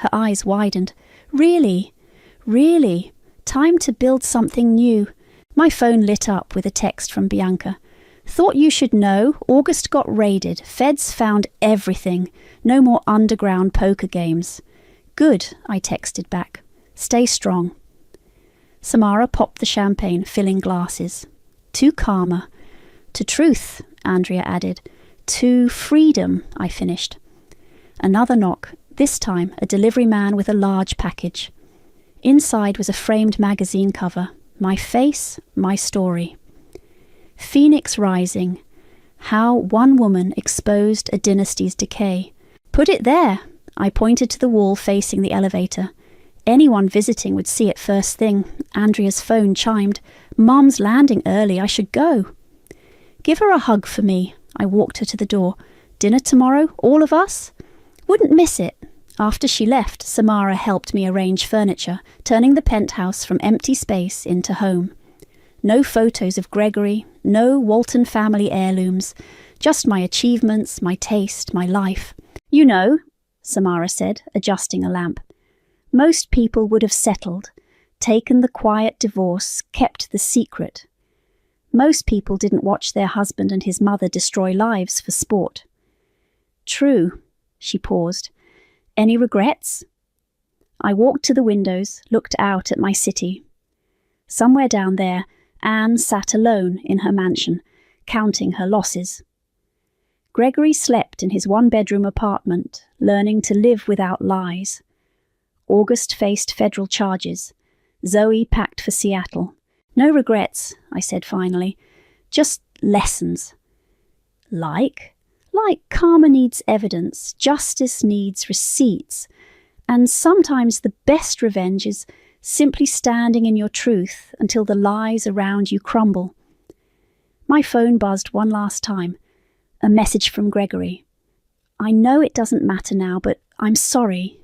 Her eyes widened. "Really? Really? Time to build something new." My phone lit up with a text from Bianca. "Thought you should know. August got raided. Feds found everything. No more underground poker games." "Good," I texted back. "Stay strong." Samara popped the champagne, filling glasses. "To karma." "To truth," Andrea added. "To freedom," I finished. Another knock, this time a delivery man with a large package. Inside was a framed magazine cover. My face, my story. Phoenix Rising. How one woman exposed a dynasty's decay. "Put it there." I pointed to the wall facing the elevator. Anyone visiting would see it first thing. Andrea's phone chimed. "Mom's landing early. I should go." "Give her a hug for me." I walked her to the door. "Dinner tomorrow? All of us?" "Wouldn't miss it." After she left, Samara helped me arrange furniture, turning the penthouse from empty space into home. No photos of Gregory, no Walton family heirlooms, just my achievements, my taste, my life. "You know," Samara said, adjusting a lamp, "most people would have settled, taken the quiet divorce, kept the secret. Most people didn't watch their husband and his mother destroy lives for sport." "True." She paused. "Any regrets?" I walked to the windows, looked out at my city. Somewhere down there, Anne sat alone in her mansion, counting her losses. Gregory slept in his one-bedroom apartment, learning to live without lies. August faced federal charges. Zoe packed for Seattle. "No regrets," I said finally. "Just lessons." Like karma needs evidence, justice needs receipts, and sometimes the best revenge is simply standing in your truth until the lies around you crumble. My phone buzzed one last time. A message from Gregory. "I know it doesn't matter now, but I'm sorry.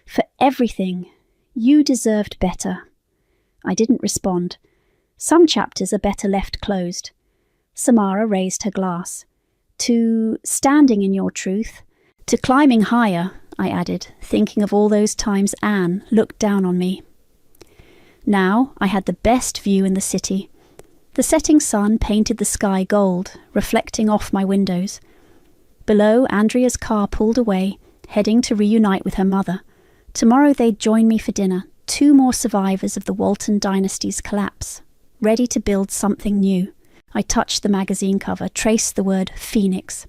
For everything. You deserved better." I didn't respond. Some chapters are better left closed. Samara raised her glass. "To standing in your truth. To climbing higher," I added, thinking of all those times Anne looked down on me. Now I had the best view in the city. The setting sun painted the sky gold, reflecting off my windows. Below, Andrea's car pulled away, heading to reunite with her mother. Tomorrow they'd join me for dinner, 2 more survivors of the Walton dynasty's collapse, ready to build something new. I touched the magazine cover, traced the word Phoenix.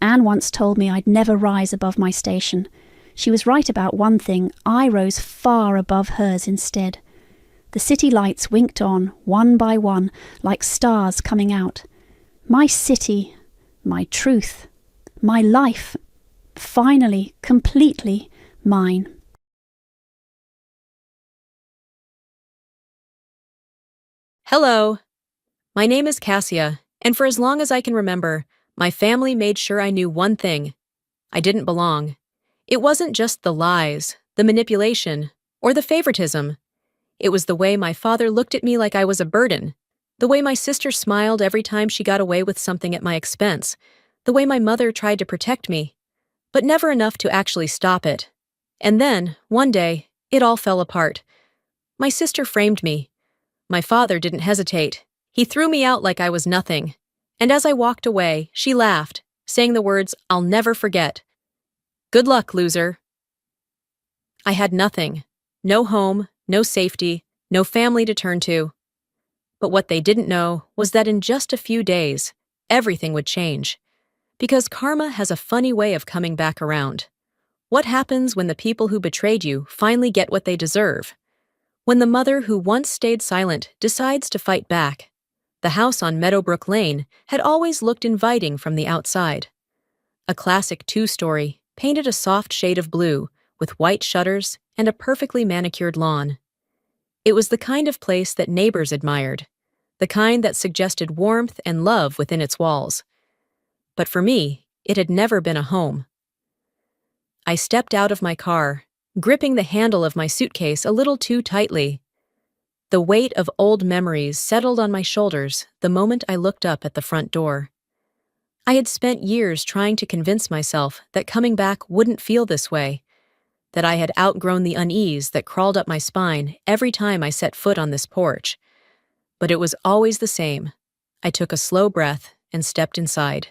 Anne once told me I'd never rise above my station. She was right about one thing. I rose far above hers instead. The city lights winked on, one by one, like stars coming out. My city, my truth, my life, finally, completely mine. Hello. My name is Cassia, and for as long as I can remember, my family made sure I knew one thing. I didn't belong. It wasn't just the lies, the manipulation, or the favoritism. It was the way my father looked at me like I was a burden, the way my sister smiled every time she got away with something at my expense, the way my mother tried to protect me, but never enough to actually stop it. And then, one day, it all fell apart. My sister framed me. My father didn't hesitate. He threw me out like I was nothing. And as I walked away, she laughed, saying the words I'll never forget. "Good luck, loser." I had nothing. No home, no safety, no family to turn to. But what they didn't know was that in just a few days, everything would change. Because karma has a funny way of coming back around. What happens when the people who betrayed you finally get what they deserve? When the mother who once stayed silent decides to fight back. The house on Meadowbrook Lane had always looked inviting from the outside. A classic two-story, painted a soft shade of blue, with white shutters and a perfectly manicured lawn. It was the kind of place that neighbors admired, the kind that suggested warmth and love within its walls. But for me, it had never been a home. I stepped out of my car, gripping the handle of my suitcase a little too tightly. The weight of old memories settled on my shoulders the moment I looked up at the front door. I had spent years trying to convince myself that coming back wouldn't feel this way, that I had outgrown the unease that crawled up my spine every time I set foot on this porch. But it was always the same. I took a slow breath and stepped inside.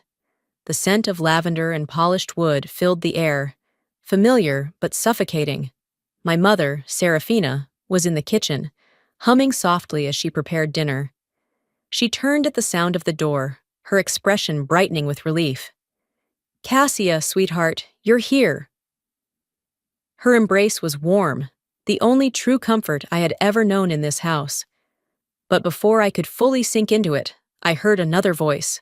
The scent of lavender and polished wood filled the air, familiar but suffocating. My mother, Serafina, was in the kitchen, humming softly as she prepared dinner. She turned at the sound of the door, her expression brightening with relief. "Cassia, sweetheart, you're here." Her embrace was warm, the only true comfort I had ever known in this house. But before I could fully sink into it, I heard another voice,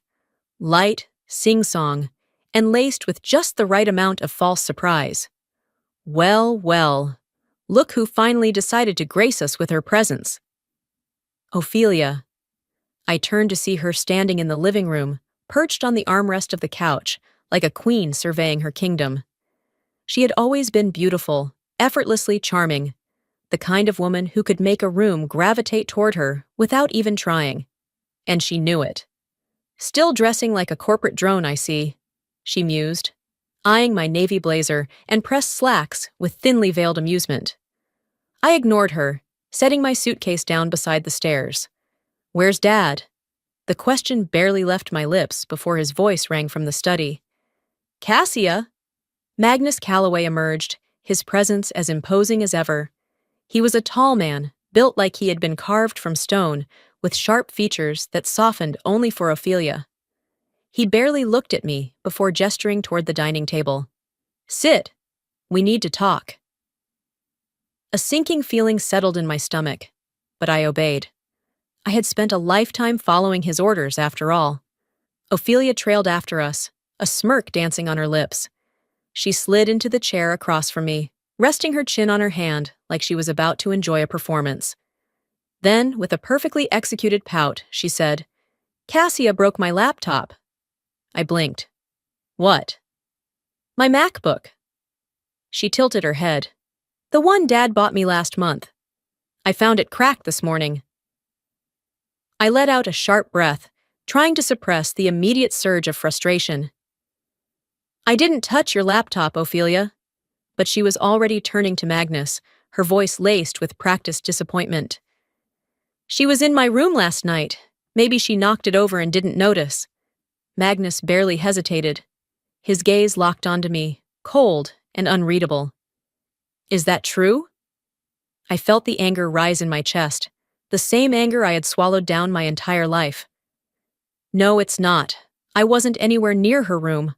light, sing-song, and laced with just the right amount of false surprise. "Well, well, look who finally decided to grace us with her presence." Ophelia. I turned to see her standing in the living room, perched on the armrest of the couch, like a queen surveying her kingdom. She had always been beautiful, effortlessly charming, the kind of woman who could make a room gravitate toward her without even trying. And she knew it. "Still dressing like a corporate drone, I see," she mused, eyeing my navy blazer and pressed slacks with thinly veiled amusement. I ignored her, setting my suitcase down beside the stairs. "Where's Dad?" The question barely left my lips before his voice rang from the study. "Cassia!" Magnus Calloway emerged, his presence as imposing as ever. He was a tall man, built like he had been carved from stone, with sharp features that softened only for Ophelia. He barely looked at me before gesturing toward the dining table. "Sit. We need to talk." A sinking feeling settled in my stomach, but I obeyed. I had spent a lifetime following his orders, after all. Ophelia trailed after us, a smirk dancing on her lips. She slid into the chair across from me, resting her chin on her hand like she was about to enjoy a performance. Then, with a perfectly executed pout, she said, "Cassia broke my laptop." I blinked. "What?" "My MacBook." She tilted her head. "The one Dad bought me last month. I found it cracked this morning." I let out a sharp breath, trying to suppress the immediate surge of frustration. "I didn't touch your laptop, Ophelia." But she was already turning to Magnus, her voice laced with practiced disappointment. "She was in my room last night. Maybe she knocked it over and didn't notice." Magnus barely hesitated. His gaze locked onto me, cold and unreadable. "Is that true?" I felt the anger rise in my chest, the same anger I had swallowed down my entire life. "No, it's not. I wasn't anywhere near her room."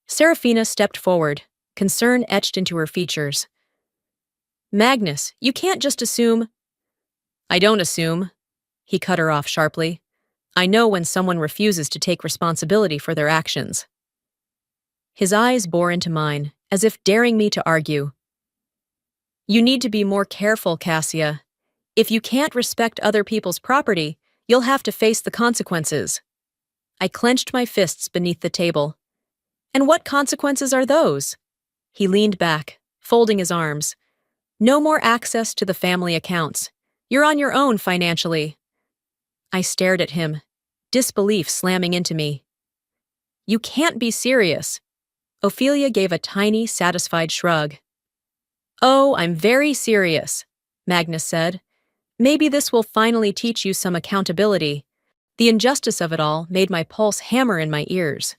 Serafina stepped forward, concern etched into her features. "Magnus, you can't just assume—" "I don't assume," he cut her off sharply. "I know when someone refuses to take responsibility for their actions." His eyes bore into mine, as if daring me to argue. "You need to be more careful, Cassia. If you can't respect other people's property, you'll have to face the consequences." I clenched my fists beneath the table. "And what consequences are those?" He leaned back, folding his arms. "No more access to the family accounts. You're on your own financially." I stared at him, disbelief slamming into me. "You can't be serious." Ophelia gave a tiny, satisfied shrug. "Oh, I'm very serious," Magnus said. "Maybe this will finally teach you some accountability." The injustice of it all made my pulse hammer in my ears.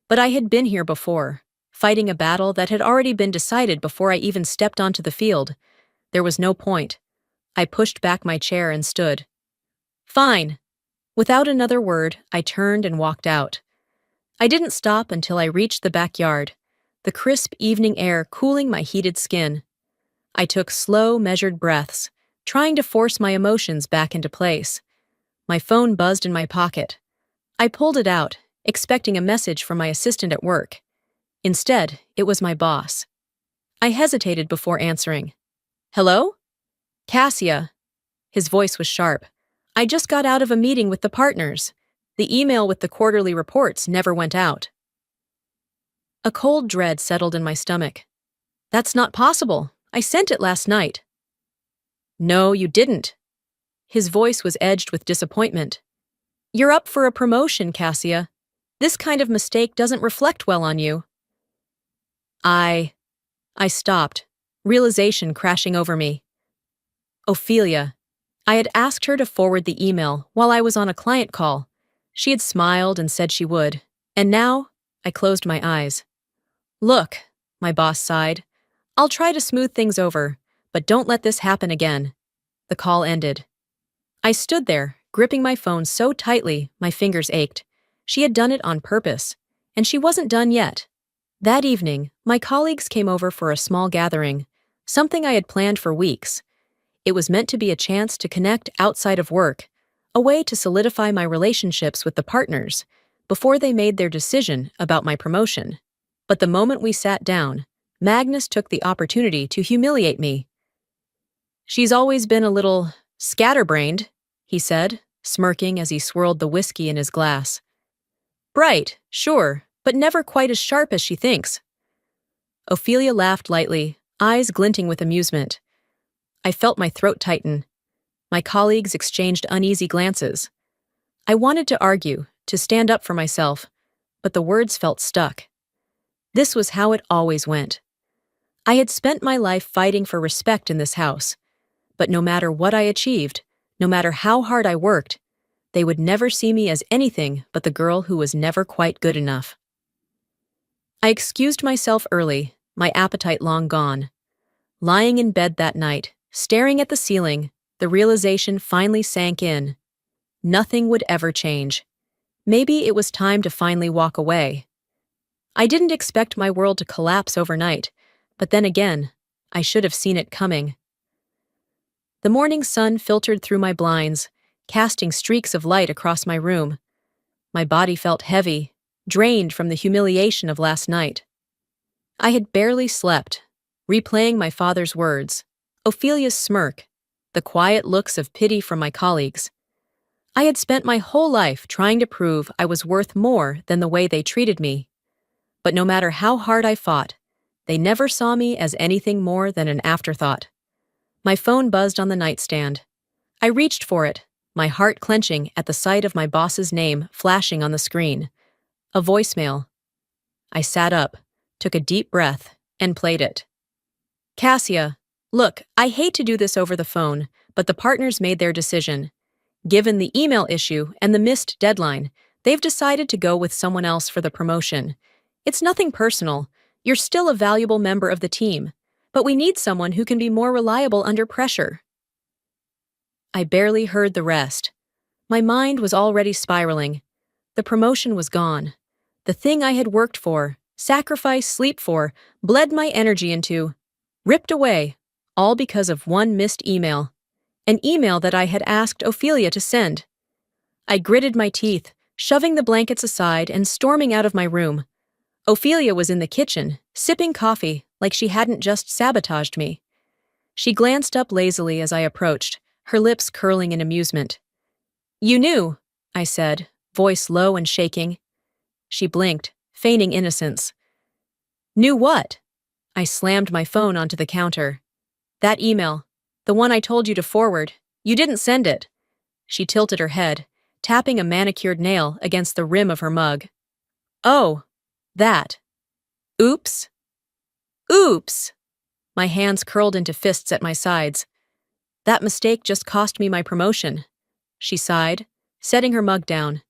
But I had been here before, fighting a battle that had already been decided before I even stepped onto the field. There was no point. I pushed back my chair and stood. Fine. Without another word, I turned and walked out. I didn't stop until I reached the backyard, the crisp evening air cooling my heated skin. I took slow, measured breaths, trying to force my emotions back into place. My phone buzzed in my pocket. I pulled it out, expecting a message from my assistant at work. Instead, it was my boss. I hesitated before answering. Hello? Cassia. His voice was sharp. I just got out of a meeting with the partners. The email with the quarterly reports never went out. A cold dread settled in my stomach. That's not possible. I sent it last night. No, you didn't. His voice was edged with disappointment. You're up for a promotion, Cassia. This kind of mistake doesn't reflect well on you. I stopped, realization crashing over me. Ophelia. I had asked her to forward the email while I was on a client call. She had smiled and said she would, and now I closed my eyes. Look, my boss sighed. I'll try to smooth things over, but don't let this happen again. The call ended. I stood there, gripping my phone so tightly my fingers ached. She had done it on purpose, and she wasn't done yet. That evening, my colleagues came over for a small gathering, something I had planned for weeks. It was meant to be a chance to connect outside of work, a way to solidify my relationships with the partners before they made their decision about my promotion. But the moment we sat down, Magnus took the opportunity to humiliate me. She's always been a little scatterbrained, he said, smirking as he swirled the whiskey in his glass. Bright, sure, but never quite as sharp as she thinks. Ophelia laughed lightly, eyes glinting with amusement. I felt my throat tighten. My colleagues exchanged uneasy glances. I wanted to argue, to stand up for myself, but the words felt stuck. This was how it always went. I had spent my life fighting for respect in this house, but no matter what I achieved, no matter how hard I worked, they would never see me as anything but the girl who was never quite good enough. I excused myself early, my appetite long gone. Lying in bed that night, staring at the ceiling, the realization finally sank in. Nothing would ever change. Maybe it was time to finally walk away. I didn't expect my world to collapse overnight, but then again, I should have seen it coming. The morning sun filtered through my blinds, casting streaks of light across my room. My body felt heavy, drained from the humiliation of last night. I had barely slept, replaying my father's words, Ophelia's smirk, the quiet looks of pity from my colleagues. I had spent my whole life trying to prove I was worth more than the way they treated me. But no matter how hard I fought, they never saw me as anything more than an afterthought. My phone buzzed on the nightstand. I reached for it, my heart clenching at the sight of my boss's name flashing on the screen. A voicemail. I sat up, took a deep breath, and played it. Cassia, look, I hate to do this over the phone, but the partners made their decision. Given the email issue and the missed deadline, they've decided to go with someone else for the promotion. It's nothing personal. You're still a valuable member of the team, but we need someone who can be more reliable under pressure. I barely heard the rest. My mind was already spiraling. The promotion was gone. The thing I had worked for, sacrificed sleep for, bled my energy into, ripped away, all because of one missed email. An email that I had asked Ophelia to send. I gritted my teeth, shoving the blankets aside and storming out of my room. Ophelia was in the kitchen, sipping coffee like she hadn't just sabotaged me. She glanced up lazily as I approached, her lips curling in amusement. You knew, I said, voice low and shaking. She blinked, feigning innocence. Knew what? I slammed my phone onto the counter. That email, the one I told you to forward, you didn't send it. She tilted her head, tapping a manicured nail against the rim of her mug. Oh, that. Oops. Oops. My hands curled into fists at my sides. That mistake just cost me my promotion. She sighed, setting her mug down.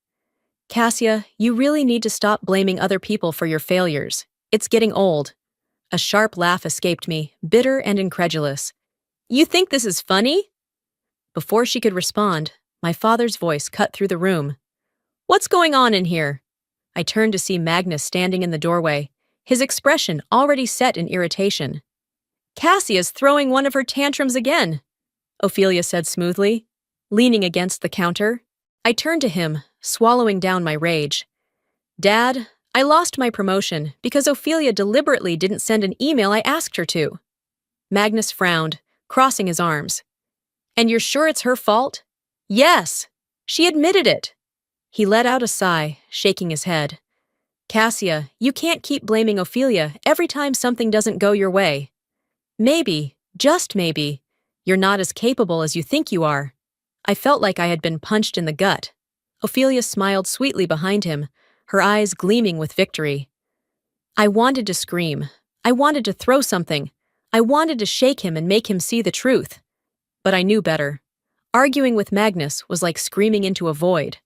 Cassia, you really need to stop blaming other people for your failures. It's getting old. A sharp laugh escaped me, bitter and incredulous. You think this is funny? Before she could respond, my father's voice cut through the room. What's going on in here? I turned to see Magnus standing in the doorway, his expression already set in irritation. Cassia's throwing one of her tantrums again, Ophelia said smoothly, leaning against the counter. I turned to him, swallowing down my rage. Dad, I lost my promotion because Ophelia deliberately didn't send an email I asked her to. Magnus frowned, crossing his arms. And you're sure it's her fault? Yes, she admitted it. He let out a sigh, shaking his head. Cassia, you can't keep blaming Ophelia every time something doesn't go your way. Maybe, just maybe, you're not as capable as you think you are. I felt like I had been punched in the gut. Ophelia smiled sweetly behind him, her eyes gleaming with victory. I wanted to scream. I wanted to throw something. I wanted to shake him and make him see the truth. But I knew better. Arguing with Magnus was like screaming into a void.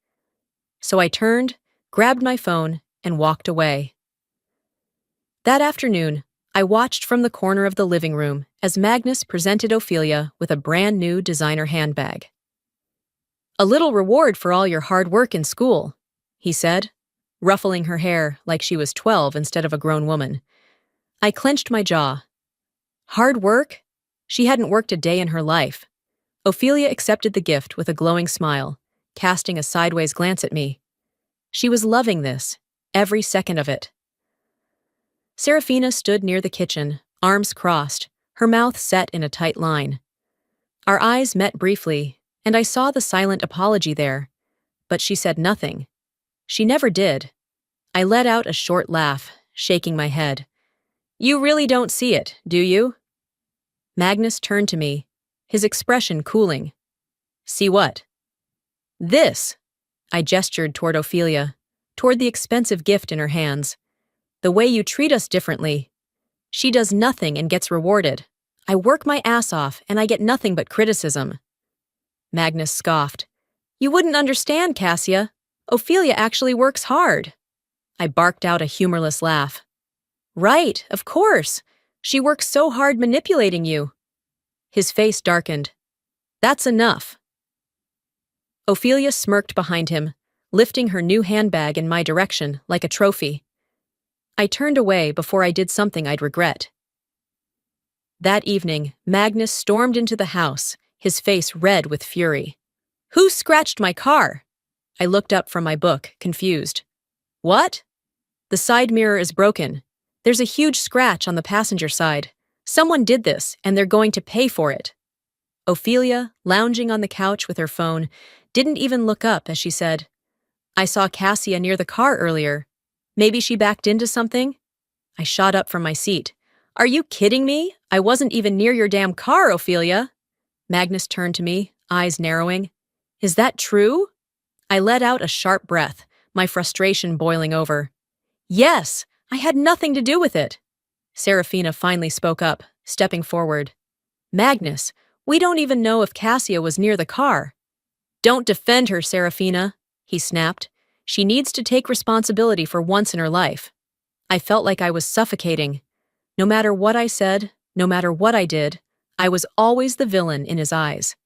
So I turned, grabbed my phone, and walked away. That afternoon, I watched from the corner of the living room as Magnus presented Ophelia with a brand new designer handbag. A little reward for all your hard work in school, he said, ruffling her hair like she was 12 instead of a grown woman. I clenched my jaw. Hard work? She hadn't worked a day in her life. Ophelia accepted the gift with a glowing smile, casting a sideways glance at me. She was loving this, every second of it. Serafina stood near the kitchen, arms crossed, her mouth set in a tight line. Our eyes met briefly, and I saw the silent apology there, but she said nothing. She never did. I let out a short laugh, shaking my head. You really don't see it, do you? Magnus turned to me, his expression cooling. See what? This! I gestured toward Ophelia, toward the expensive gift in her hands. The way you treat us differently. She does nothing and gets rewarded. I work my ass off and I get nothing but criticism. Magnus scoffed. You wouldn't understand, Cassia. Ophelia actually works hard. I barked out a humorless laugh. Right, of course. She works so hard manipulating you. His face darkened. That's enough. Ophelia smirked behind him, lifting her new handbag in my direction like a trophy. I turned away before I did something I'd regret. That evening, Magnus stormed into the house, his face red with fury. Who scratched my car? I looked up from my book, confused. What? The side mirror is broken. There's a huge scratch on the passenger side. Someone did this, and they're going to pay for it. Ophelia, lounging on the couch with her phone, didn't even look up as she said, I saw Cassia near the car earlier. Maybe she backed into something? I shot up from my seat. Are you kidding me? I wasn't even near your damn car, Ophelia. Magnus turned to me, eyes narrowing. Is that true? I let out a sharp breath, my frustration boiling over. Yes, I had nothing to do with it. Serafina finally spoke up, stepping forward. Magnus, we don't even know if Cassia was near the car. Don't defend her, Serafina, he snapped. She needs to take responsibility for once in her life. I felt like I was suffocating. No matter what I said, no matter what I did, I was always the villain in his eyes.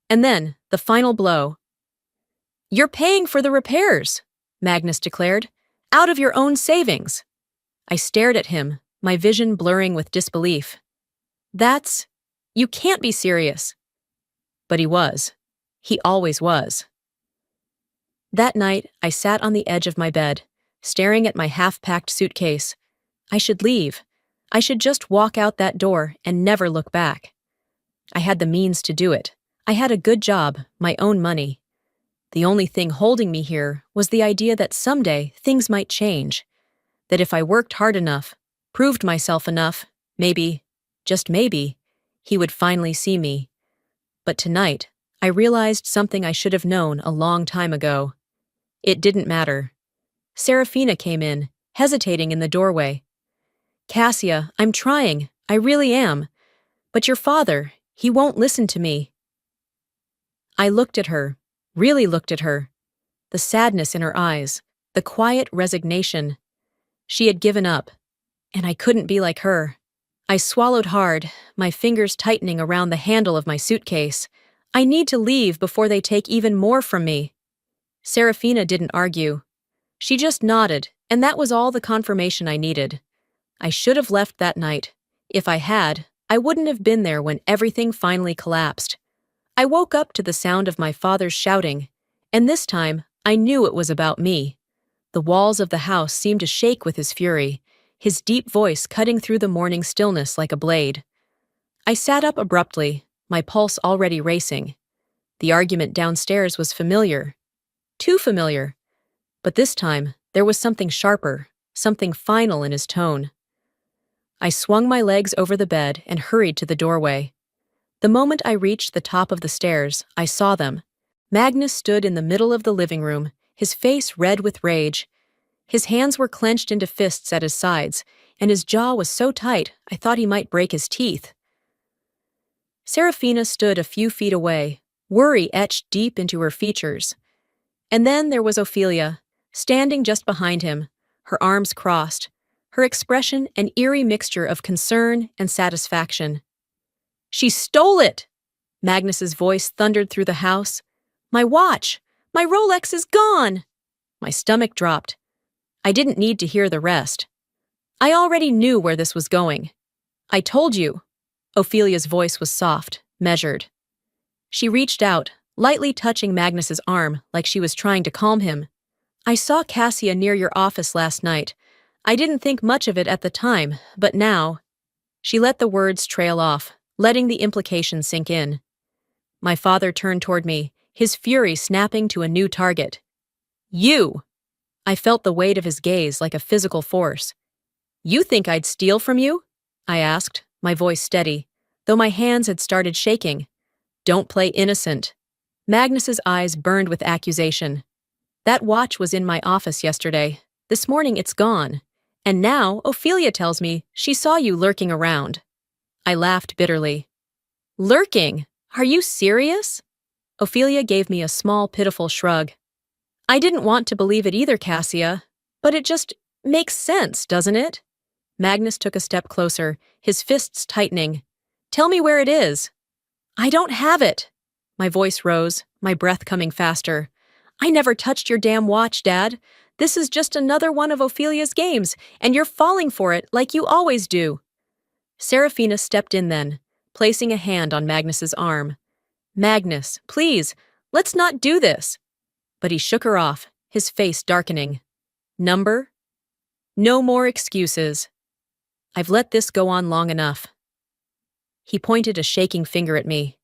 And then, the final blow. You're paying for the repairs, Magnus declared, out of your own savings. I stared at him, my vision blurring with disbelief. You can't be serious. But he was. He always was. That night, I sat on the edge of my bed, staring at my half-packed suitcase. I should leave. I should just walk out that door and never look back. I had the means to do it. I had a good job, my own money. The only thing holding me here was the idea that someday things might change. That if I worked hard enough, proved myself enough, maybe, just maybe, he would finally see me. But tonight, I realized something I should have known a long time ago. It didn't matter. Serafina came in, hesitating in the doorway. Cassia, I'm trying. I really am. But your father, he won't listen to me. I looked at her, really looked at her. The sadness in her eyes, the quiet resignation. She had given up. And I couldn't be like her. I swallowed hard, my fingers tightening around the handle of my suitcase. I need to leave before they take even more from me. Serafina didn't argue. She just nodded, and that was all the confirmation I needed. I should have left that night. If I had, I wouldn't have been there when everything finally collapsed. I woke up to the sound of my father's shouting, and this time I knew it was about me. The walls of the house seemed to shake with his fury, his deep voice cutting through the morning stillness like a blade. I sat up abruptly, my pulse already racing. The argument downstairs was familiar. Too familiar. But this time, there was something sharper, something final in his tone. I swung my legs over the bed and hurried to the doorway. The moment I reached the top of the stairs, I saw them. Magnus stood in the middle of the living room, his face red with rage. His hands were clenched into fists at his sides, and his jaw was so tight I thought he might break his teeth. Serafina stood a few feet away, worry etched deep into her features. And then there was Ophelia, standing just behind him, her arms crossed, her expression an eerie mixture of concern and satisfaction. "She stole it!" Magnus's voice thundered through the house. "My watch! My Rolex is gone!" My stomach dropped. I didn't need to hear the rest. I already knew where this was going. "I told you." Ophelia's voice was soft, measured. She reached out, lightly touching Magnus's arm like she was trying to calm him. "I saw Cassia near your office last night. I didn't think much of it at the time, but now—" She let the words trail off, letting the implication sink in. My father turned toward me, his fury snapping to a new target. "You!" I felt the weight of his gaze like a physical force. "You think I'd steal from you?" I asked, my voice steady, though my hands had started shaking. "Don't play innocent." Magnus's eyes burned with accusation. "That watch was in my office yesterday. This morning it's gone. And now Ophelia tells me she saw you lurking around." I laughed bitterly. "Lurking? Are you serious?" Ophelia gave me a small, pitiful shrug. "I didn't want to believe it either, Cassia, but it just makes sense, doesn't it?" Magnus took a step closer, his fists tightening. "Tell me where it is." "I don't have it." My voice rose, my breath coming faster. "I never touched your damn watch, Dad. This is just another one of Ophelia's games, and you're falling for it like you always do." Serafina stepped in then, placing a hand on Magnus's arm. "Magnus, please, let's not do this." But he shook her off, his face darkening. "Number? No more excuses. I've let this go on long enough." He pointed a shaking finger at me.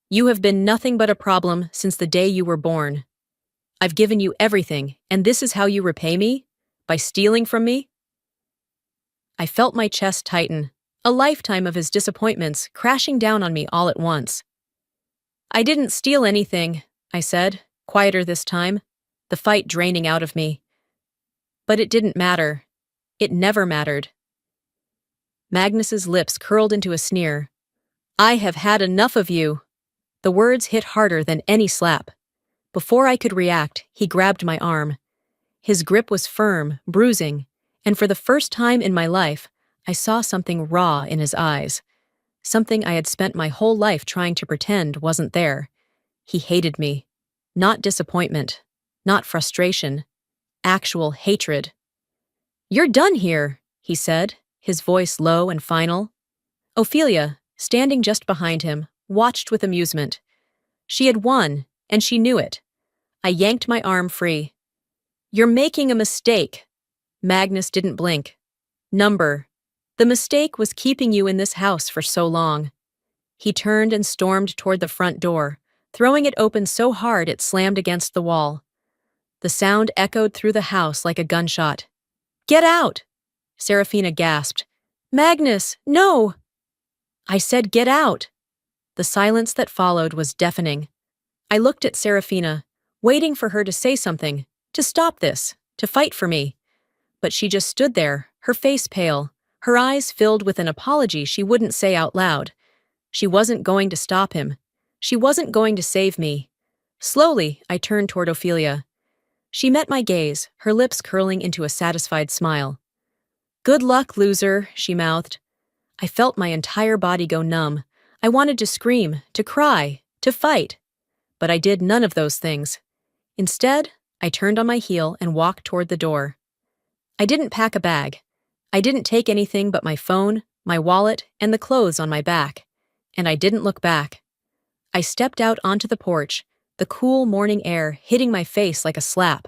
"You have been nothing but a problem since the day you were born. I've given you everything, and this is how you repay me? By stealing from me?" I felt my chest tighten, a lifetime of his disappointments crashing down on me all at once. "I didn't steal anything," I said, quieter this time, the fight draining out of me. But it didn't matter. It never mattered. Magnus's lips curled into a sneer. "I have had enough of you." The words hit harder than any slap. Before I could react, he grabbed my arm. His grip was firm, bruising, and for the first time in my life, I saw something raw in his eyes. Something I had spent my whole life trying to pretend wasn't there. He hated me. Not disappointment. Not frustration. Actual hatred. "You're done here," he said, his voice low and final. Ophelia, standing just behind him, watched with amusement. She had won, and she knew it. I yanked my arm free. "You're making a mistake." Magnus didn't blink. "Number. The mistake was keeping you in this house for so long." He turned and stormed toward the front door, throwing it open so hard it slammed against the wall. The sound echoed through the house like a gunshot. "Get out!" Serafina gasped. "Magnus, no!" I said, "Get out!" The silence that followed was deafening. I looked at Serafina, waiting for her to say something, to stop this, to fight for me. But she just stood there, her face pale, her eyes filled with an apology she wouldn't say out loud. She wasn't going to stop him. She wasn't going to save me. Slowly, I turned toward Ophelia. She met my gaze, her lips curling into a satisfied smile. "Good luck, loser," she mouthed. I felt my entire body go numb. I wanted to scream, to cry, to fight. But I did none of those things. Instead, I turned on my heel and walked toward the door. I didn't pack a bag. I didn't take anything but my phone, my wallet, and the clothes on my back. And I didn't look back. I stepped out onto the porch, the cool morning air hitting my face like a slap.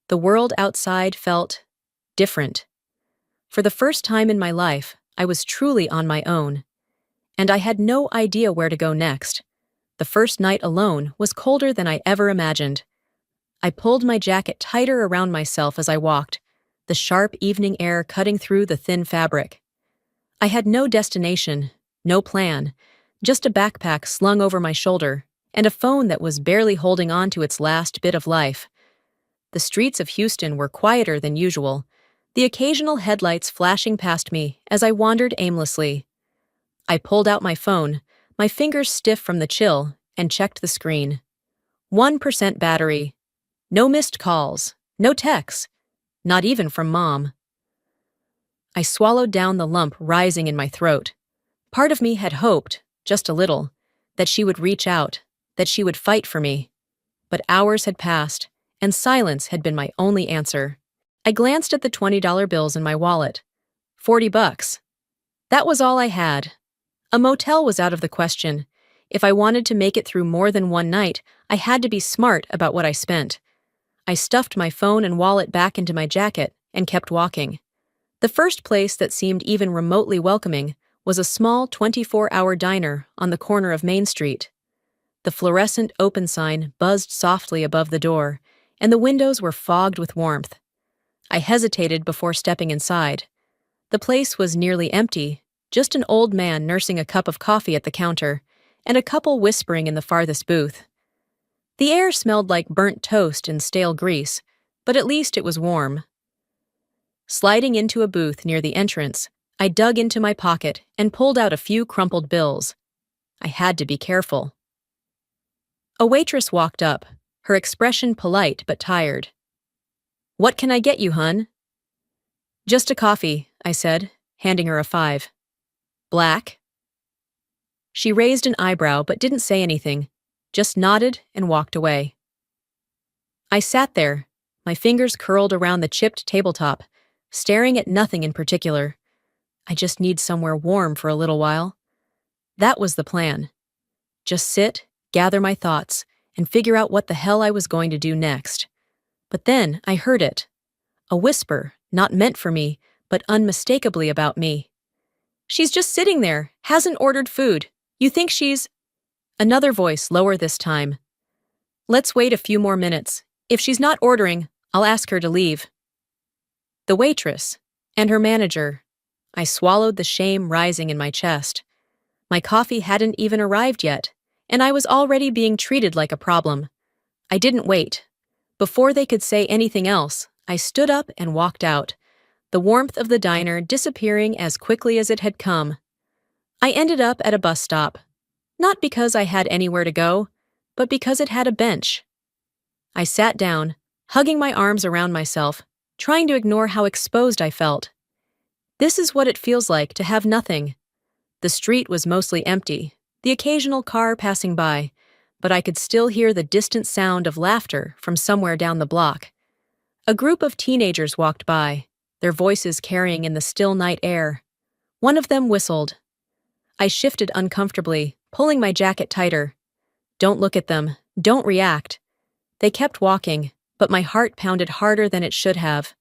The world outside felt different. For the first time in my life, I was truly on my own. And I had no idea where to go next. The first night alone was colder than I ever imagined. I pulled my jacket tighter around myself as I walked, the sharp evening air cutting through the thin fabric. I had no destination, no plan, just a backpack slung over my shoulder and a phone that was barely holding on to its last bit of life. The streets of Houston were quieter than usual, the occasional headlights flashing past me as I wandered aimlessly. I pulled out my phone, my fingers stiff from the chill, and checked the screen. 1% battery. No missed calls, no texts, not even from Mom. I swallowed down the lump rising in my throat. Part of me had hoped, just a little, that she would reach out, that she would fight for me. But hours had passed, and silence had been my only answer. I glanced at the $20 bills in my wallet. $40. That was all I had. A motel was out of the question. If I wanted to make it through more than one night, I had to be smart about what I spent. I stuffed my phone and wallet back into my jacket and kept walking. The first place that seemed even remotely welcoming was a small 24-hour diner on the corner of Main Street. The fluorescent open sign buzzed softly above the door, and the windows were fogged with warmth. I hesitated before stepping inside. The place was nearly empty, just an old man nursing a cup of coffee at the counter, and a couple whispering in the farthest booth. The air smelled like burnt toast and stale grease, but at least it was warm. Sliding into a booth near the entrance, I dug into my pocket and pulled out a few crumpled bills. I had to be careful. A waitress walked up, her expression polite but tired. "What can I get you, hun?" "Just a coffee," I said, handing her a $5. "Black?" She raised an eyebrow but didn't say anything, just nodded and walked away. I sat there, my fingers curled around the chipped tabletop, staring at nothing in particular. I just need somewhere warm for a little while. That was the plan. Just sit, gather my thoughts, and figure out what the hell I was going to do next. But then I heard it. A whisper, not meant for me, but unmistakably about me. "She's just sitting there, hasn't ordered food. You think she's—" Another voice, lower this time. "Let's wait a few more minutes. If she's not ordering, I'll ask her to leave." The waitress, and her manager. I swallowed the shame rising in my chest. My coffee hadn't even arrived yet, and I was already being treated like a problem. I didn't wait. Before they could say anything else, I stood up and walked out, the warmth of the diner disappearing as quickly as it had come. I ended up at a bus stop, not because I had anywhere to go, but because it had a bench. I sat down, hugging my arms around myself, trying to ignore how exposed I felt. This is what it feels like to have nothing. The street was mostly empty, the occasional car passing by, but I could still hear the distant sound of laughter from somewhere down the block. A group of teenagers walked by, their voices carrying in the still night air. One of them whistled. I shifted uncomfortably, pulling my jacket tighter. Don't look at them, don't react. They kept walking, but my heart pounded harder than it should have.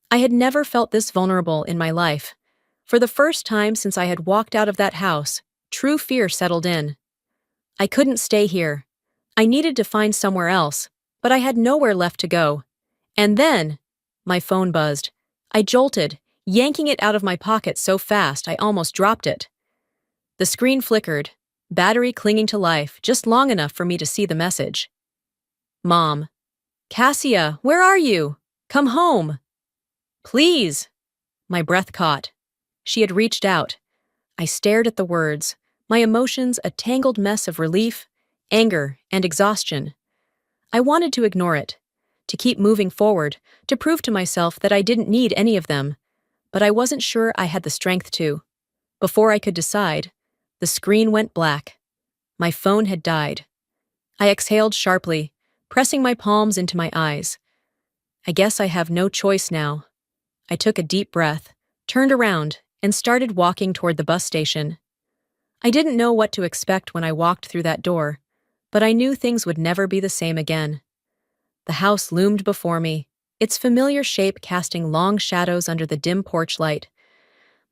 I had never felt this vulnerable in my life. For the first time since I had walked out of that house, true fear settled in. I couldn't stay here. I needed to find somewhere else, but I had nowhere left to go. And then, my phone buzzed. I jolted, yanking it out of my pocket so fast I almost dropped it. The screen flickered, battery clinging to life just long enough for me to see the message. Mom. "Cassia, where are you? Come home." "Please." My breath caught. She had reached out. I stared at the words, my emotions a tangled mess of relief, anger, and exhaustion. I wanted to ignore it, to keep moving forward, to prove to myself that I didn't need any of them. but I wasn't sure I had the strength to. Before I could decide, the screen went black. My phone had died. I exhaled sharply, pressing my palms into my eyes. I guess I have no choice now. I took a deep breath, turned around, and started walking toward the bus station. I didn't know what to expect when I walked through that door, but I knew things would never be the same again. The house loomed before me, its familiar shape casting long shadows under the dim porch light.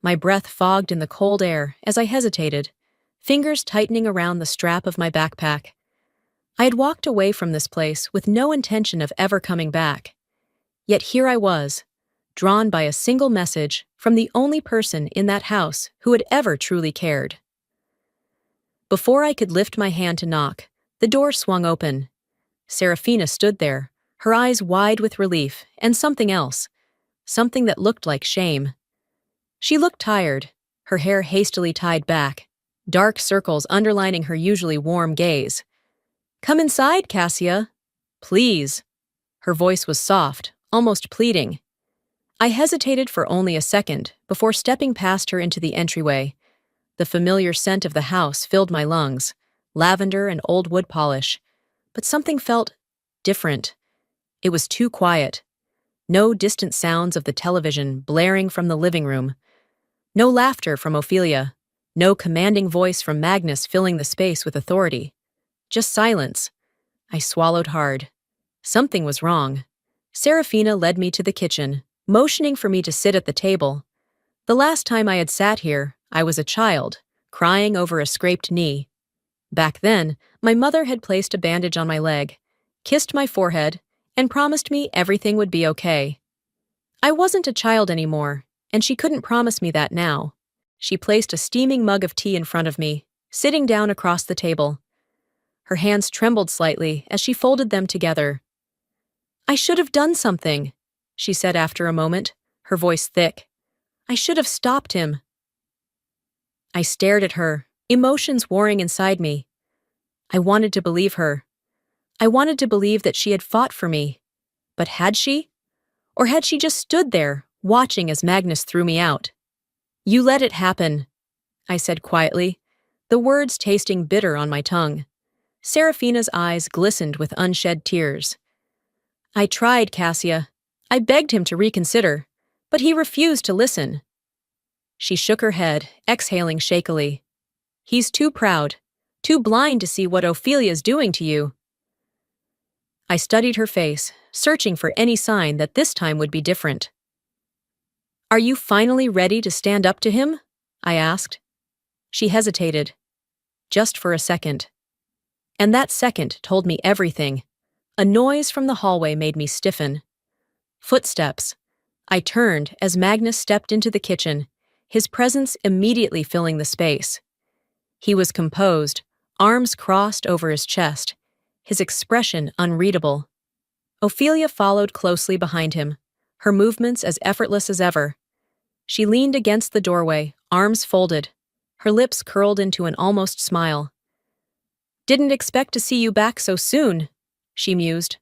My breath fogged in the cold air as I hesitated, fingers tightening around the strap of my backpack. I had walked away from this place with no intention of ever coming back. Yet here I was, drawn by a single message from the only person in that house who had ever truly cared. Before I could lift my hand to knock, the door swung open. Serafina stood there, her eyes wide with relief and something else, something that looked like shame. She looked tired, her hair hastily tied back, dark circles underlining her usually warm gaze. "Come inside, Cassia. Please." Her voice was soft, almost pleading. I hesitated for only a second before stepping past her into the entryway. The familiar scent of the house filled my lungs, lavender and old wood polish, but something felt different. It was too quiet. No distant sounds of the television blaring from the living room. No laughter from Ophelia. No commanding voice from Magnus filling the space with authority. Just silence. I swallowed hard. Something was wrong. Serafina led me to the kitchen, motioning for me to sit at the table. The last time I had sat here, I was a child, crying over a scraped knee. Back then, my mother had placed a bandage on my leg, kissed my forehead, and promised me everything would be okay. I wasn't a child anymore, and she couldn't promise me that now. She placed a steaming mug of tea in front of me, sitting down across the table. Her hands trembled slightly as she folded them together. "I should have done something," she said after a moment, her voice thick. "I should have stopped him." I stared at her, emotions warring inside me. I wanted to believe her. I wanted to believe that she had fought for me. But had she? Or had she just stood there, watching as Magnus threw me out? "You let it happen," I said quietly, the words tasting bitter on my tongue. Serafina's eyes glistened with unshed tears. "I tried, Cassia. I begged him to reconsider, but he refused to listen." She shook her head, exhaling shakily. "He's too proud, too blind to see what Ophelia's doing to you." I studied her face, searching for any sign that this time would be different. "Are you finally ready to stand up to him?" I asked. She hesitated, just for a second. And that second told me everything. A noise from the hallway made me stiffen. Footsteps. I turned as Magnus stepped into the kitchen, his presence immediately filling the space. He was composed, arms crossed over his chest, his expression unreadable. Ophelia followed closely behind him, her movements as effortless as ever. She leaned against the doorway, arms folded, her lips curled into an almost smile. "Didn't expect to see you back so soon," she mused.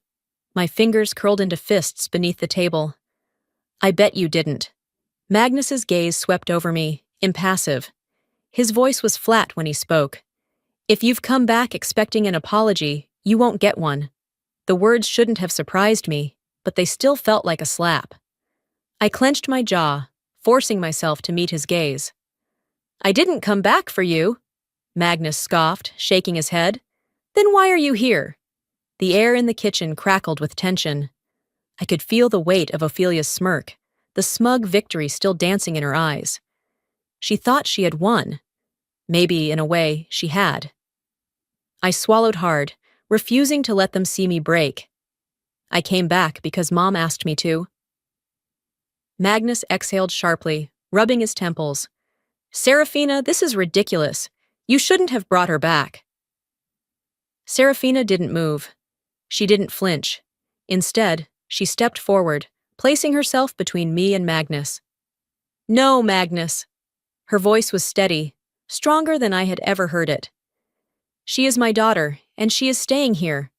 My fingers curled into fists beneath the table. "I bet you didn't." Magnus's gaze swept over me, impassive. His voice was flat when he spoke. "If you've come back expecting an apology, you won't get one." The words shouldn't have surprised me, but they still felt like a slap. I clenched my jaw, forcing myself to meet his gaze. "I didn't come back for you," Magnus scoffed, shaking his head. "Then why are you here?" The air in the kitchen crackled with tension. I could feel the weight of Ophelia's smirk, the smug victory still dancing in her eyes. She thought she had won. Maybe, in a way, she had. I swallowed hard, refusing to let them see me break. "I came back because Mom asked me to." Magnus exhaled sharply, rubbing his temples. "Serafina, this is ridiculous. You shouldn't have brought her back." Serafina didn't move. She didn't flinch. Instead, she stepped forward, placing herself between me and Magnus. "No, Magnus." Her voice was steady, stronger than I had ever heard it. "She is my daughter, and she is staying here."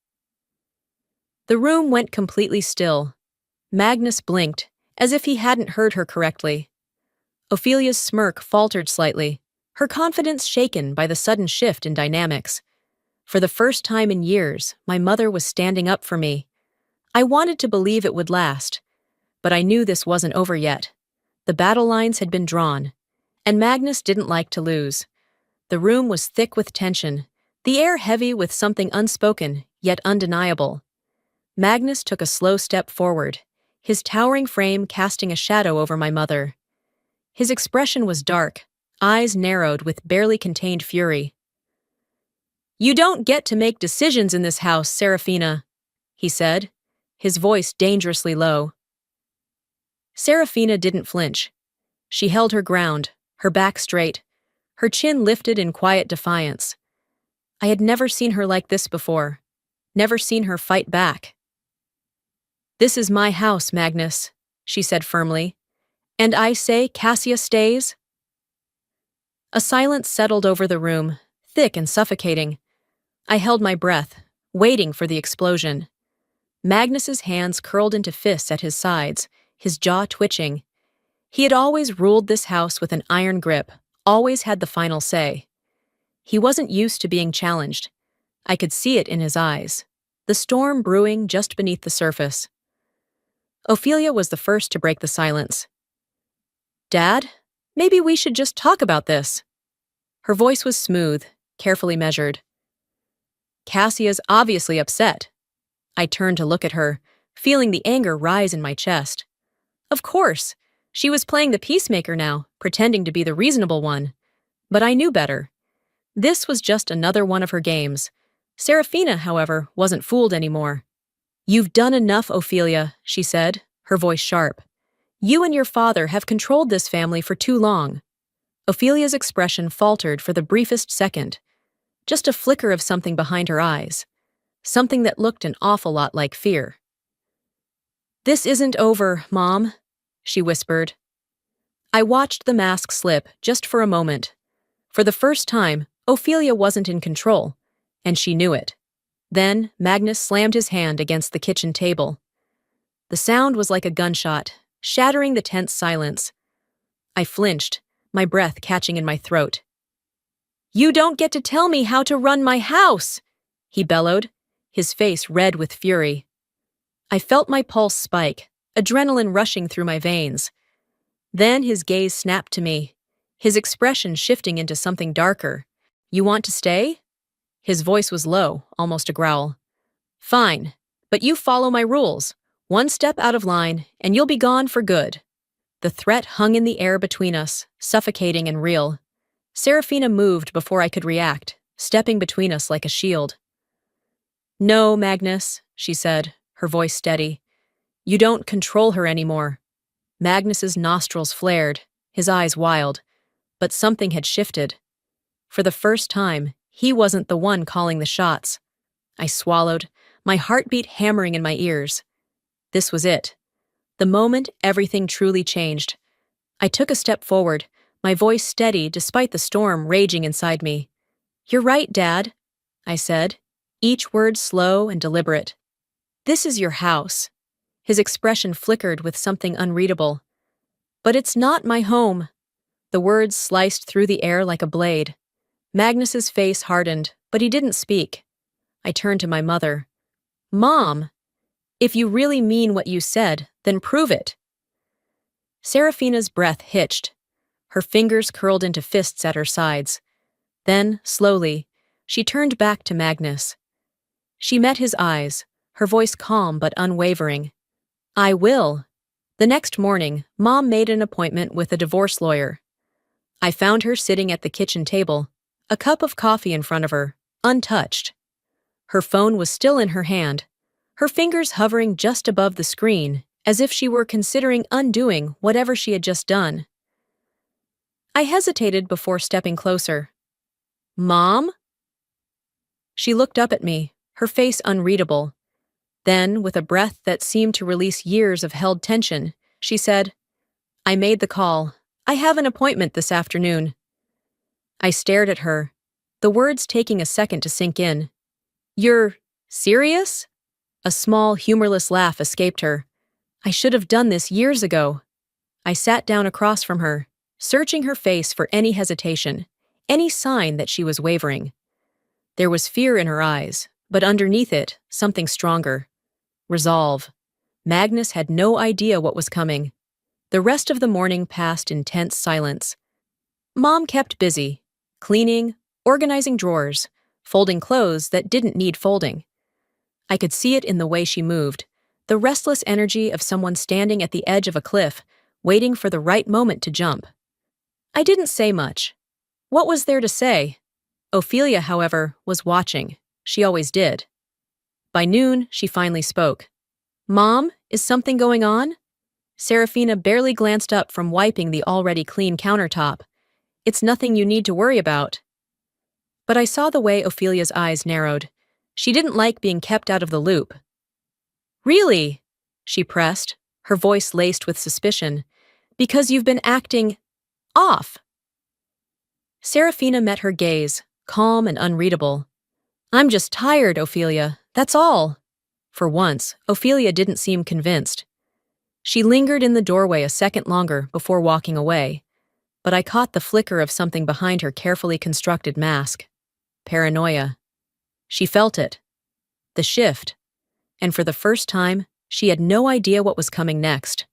The room went completely still. Magnus blinked, as if he hadn't heard her correctly. Ophelia's smirk faltered slightly, her confidence shaken by the sudden shift in dynamics. For the first time in years, my mother was standing up for me. I wanted to believe it would last, but I knew this wasn't over yet. The battle lines had been drawn, and Magnus didn't like to lose. The room was thick with tension, the air heavy with something unspoken, yet undeniable. Magnus took a slow step forward, his towering frame casting a shadow over my mother. His expression was dark, eyes narrowed with barely contained fury. "You don't get to make decisions in this house, Serafina," he said, his voice dangerously low. Serafina didn't flinch. She held her ground, her back straight, her chin lifted in quiet defiance. I had never seen her like this before, never seen her fight back. "This is my house, Magnus," she said firmly, "and I say Cassia stays." A silence settled over the room, thick and suffocating. I held my breath, waiting for the explosion. Magnus's hands curled into fists at his sides, his jaw twitching. He had always ruled this house with an iron grip, always had the final say. He wasn't used to being challenged. I could see it in his eyes, the storm brewing just beneath the surface. Ophelia was the first to break the silence. "Dad, maybe we should just talk about this." Her voice was smooth, carefully measured. "Cassia's obviously upset." I turned to look at her, feeling the anger rise in my chest. Of course, she was playing the peacemaker now, pretending to be the reasonable one. But I knew better. This was just another one of her games. Serafina, however, wasn't fooled anymore. "You've done enough, Ophelia," she said, her voice sharp. "You and your father have controlled this family for too long." Ophelia's expression faltered for the briefest second. Just a flicker of something behind her eyes. Something that looked an awful lot like fear. "This isn't over, Mom," she whispered. I watched the mask slip just for a moment. For the first time, Ophelia wasn't in control, and she knew it. Then Magnus slammed his hand against the kitchen table. The sound was like a gunshot, shattering the tense silence. I flinched, my breath catching in my throat. "You don't get to tell me how to run my house!" he bellowed, his face red with fury. I felt my pulse spike, adrenaline rushing through my veins. Then his gaze snapped to me, his expression shifting into something darker. "You want to stay?" His voice was low, almost a growl. "Fine, but you follow my rules. One step out of line, and you'll be gone for good." The threat hung in the air between us, suffocating and real. Serafina moved before I could react, stepping between us like a shield. "No, Magnus," she said, her voice steady. "You don't control her anymore." Magnus's nostrils flared, his eyes wild, but something had shifted. For the first time, he wasn't the one calling the shots. I swallowed, my heartbeat hammering in my ears. This was it. The moment everything truly changed. I took a step forward, my voice steady despite the storm raging inside me. "You're right, Dad," I said, each word slow and deliberate. "This is your house." His expression flickered with something unreadable. "But it's not my home." The words sliced through the air like a blade. Magnus's face hardened, but he didn't speak. I turned to my mother. "Mom, if you really mean what you said, then prove it." Serafina's breath hitched. Her fingers curled into fists at her sides. Then, slowly, she turned back to Magnus. She met his eyes, her voice calm but unwavering. "I will." The next morning, Mom made an appointment with a divorce lawyer. I found her sitting at the kitchen table, a cup of coffee in front of her, untouched. Her phone was still in her hand, her fingers hovering just above the screen, as if she were considering undoing whatever she had just done. I hesitated before stepping closer. "Mom?" She looked up at me, her face unreadable. Then, with a breath that seemed to release years of held tension, she said, "I made the call. I have an appointment this afternoon." I stared at her, the words taking a second to sink in. "You're serious?" A small, humorless laugh escaped her. "I should have done this years ago." I sat down across from her, searching her face for any hesitation, any sign that she was wavering. There was fear in her eyes, but underneath it, something stronger. Resolve. Magnus had no idea what was coming. The rest of the morning passed in tense silence. Mom kept busy, cleaning, organizing drawers, folding clothes that didn't need folding. I could see it in the way she moved, the restless energy of someone standing at the edge of a cliff, waiting for the right moment to jump. I didn't say much. What was there to say? Ophelia, however, was watching. She always did. By noon, she finally spoke. "Mom, is something going on?" Serafina barely glanced up from wiping the already clean countertop. "It's nothing you need to worry about." But I saw the way Ophelia's eyes narrowed. She didn't like being kept out of the loop. "Really?" she pressed, her voice laced with suspicion. "Because you've been acting off." Serafina met her gaze, calm and unreadable. "I'm just tired, Ophelia, that's all." For once, Ophelia didn't seem convinced. She lingered in the doorway a second longer before walking away, but I caught the flicker of something behind her carefully constructed mask. Paranoia. She felt it. The shift. And for the first time, she had no idea what was coming next.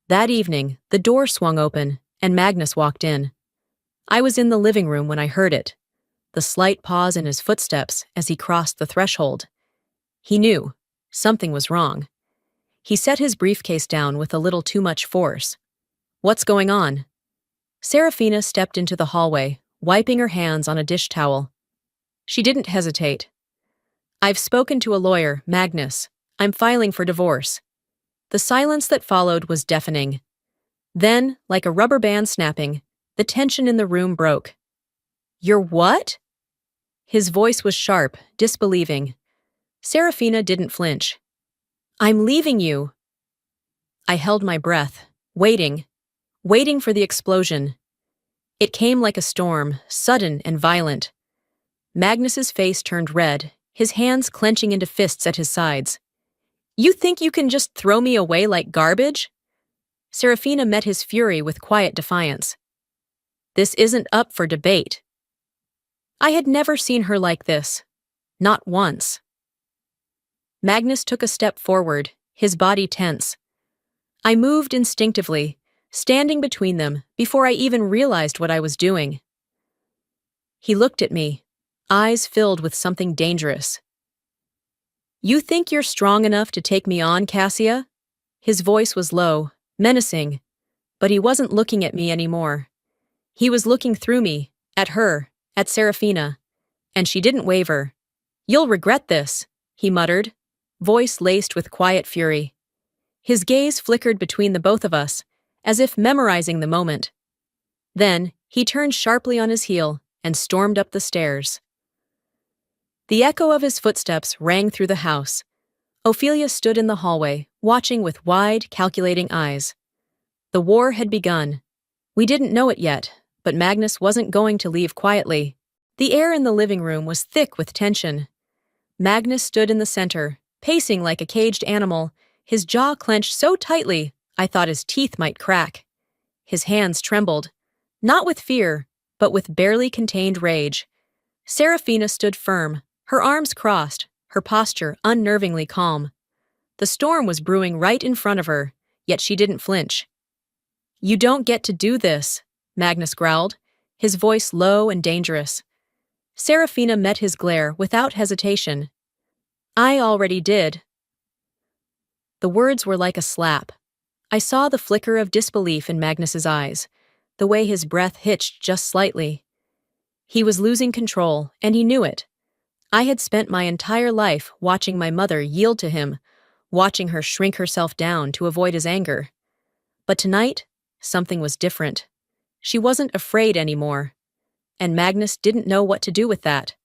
That evening, the door swung open, and Magnus walked in. I was in the living room when I heard it, the slight pause in his footsteps as he crossed the threshold. He knew. Something was wrong. He set his briefcase down with a little too much force. "What's going on?" Serafina stepped into the hallway, wiping her hands on a dish towel. She didn't hesitate. "I've spoken to a lawyer, Magnus. I'm filing for divorce." The silence that followed was deafening. Then, like a rubber band snapping, the tension in the room broke. "You're what?" His voice was sharp, disbelieving. Serafina didn't flinch. "I'm leaving you." I held my breath, waiting for the explosion. It came like a storm, sudden and violent. Magnus's face turned red, his hands clenching into fists at his sides. "You think you can just throw me away like garbage?" Serafina met his fury with quiet defiance. "This isn't up for debate." I had never seen her like this. Not once. Magnus took a step forward, his body tense. I moved instinctively, standing between them before I even realized what I was doing. He looked at me, eyes filled with something dangerous. "You think you're strong enough to take me on, Cassia?" His voice was low, menacing, but he wasn't looking at me anymore. He was looking through me, at her, at Serafina, and she didn't waver. "You'll regret this," he muttered, voice laced with quiet fury. His gaze flickered between the both of us, as if memorizing the moment. Then, he turned sharply on his heel and stormed up the stairs. The echo of his footsteps rang through the house. Ophelia stood in the hallway, watching with wide, calculating eyes. The war had begun. We didn't know it yet, but Magnus wasn't going to leave quietly. The air in the living room was thick with tension. Magnus stood in the center, pacing like a caged animal, his jaw clenched so tightly I thought his teeth might crack. His hands trembled, not with fear, but with barely contained rage. Serafina stood firm, her arms crossed, her posture unnervingly calm. The storm was brewing right in front of her, yet she didn't flinch. "You don't get to do this," Magnus growled, his voice low and dangerous. Serafina met his glare without hesitation. "I already did." The words were like a slap. I saw the flicker of disbelief in Magnus's eyes, the way his breath hitched just slightly. He was losing control, and he knew it. I had spent my entire life watching my mother yield to him, watching her shrink herself down to avoid his anger. But tonight, something was different. She wasn't afraid anymore, and Magnus didn't know what to do with that.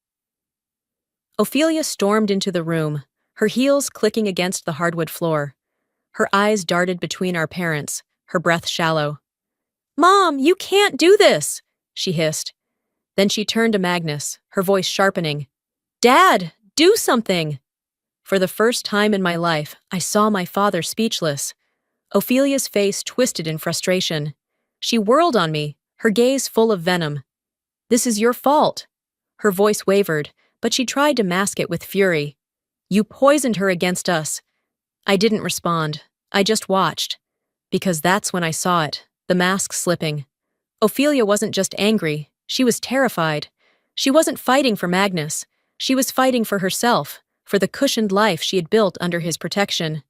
Ophelia stormed into the room, her heels clicking against the hardwood floor. Her eyes darted between our parents, her breath shallow. "Mom, you can't do this!" she hissed. Then she turned to Magnus, her voice sharpening. "Dad, do something!" For the first time in my life, I saw my father speechless. Ophelia's face twisted in frustration. She whirled on me, her gaze full of venom. "This is your fault." Her voice wavered, but she tried to mask it with fury. "You poisoned her against us." I didn't respond. I just watched. Because that's when I saw it, the mask slipping. Ophelia wasn't just angry, she was terrified. She wasn't fighting for Magnus. She was fighting for herself, for the cushioned life she had built under his protection.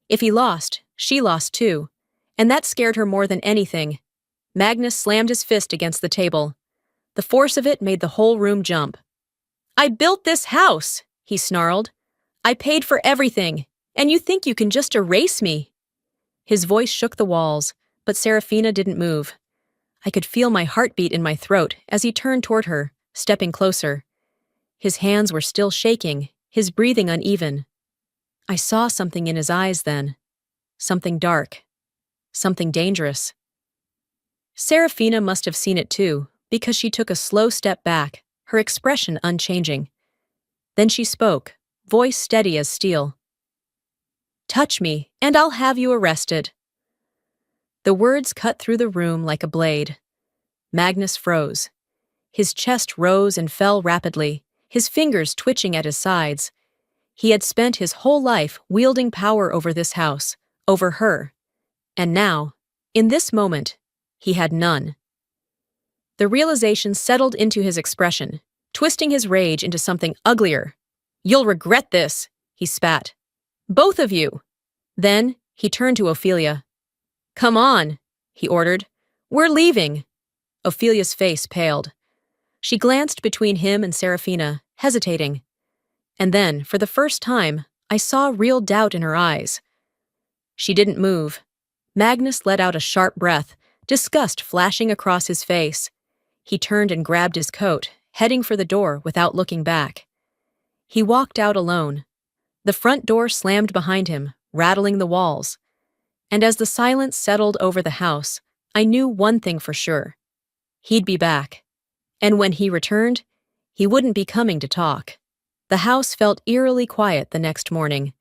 If he lost, she lost too. And that scared her more than anything. Magnus slammed his fist against the table. The force of it made the whole room jump. "I built this house," he snarled. "I paid for everything, and you think you can just erase me?" His voice shook the walls, but Serafina didn't move. I could feel my heartbeat in my throat as he turned toward her, stepping closer. His hands were still shaking, his breathing uneven. I saw something in his eyes then. Something dark. Something dangerous. Serafina must have seen it too, because she took a slow step back, her expression unchanging. Then she spoke, voice steady as steel. "Touch me, and I'll have you arrested." The words cut through the room like a blade. Magnus froze. His chest rose and fell rapidly, his fingers twitching at his sides. He had spent his whole life wielding power over this house, over her. And now, in this moment, he had none. The realization settled into his expression, twisting his rage into something uglier. "You'll regret this," he spat. "Both of you." Then, he turned to Ophelia. "Come on," he ordered. "We're leaving." Ophelia's face paled. She glanced between him and Serafina, hesitating. And then, for the first time, I saw real doubt in her eyes. She didn't move. Magnus let out a sharp breath, disgust flashing across his face. He turned and grabbed his coat, heading for the door without looking back. He walked out alone. The front door slammed behind him, rattling the walls. And as the silence settled over the house, I knew one thing for sure. He'd be back. And when he returned, he wouldn't be coming to talk. The house felt eerily quiet the next morning.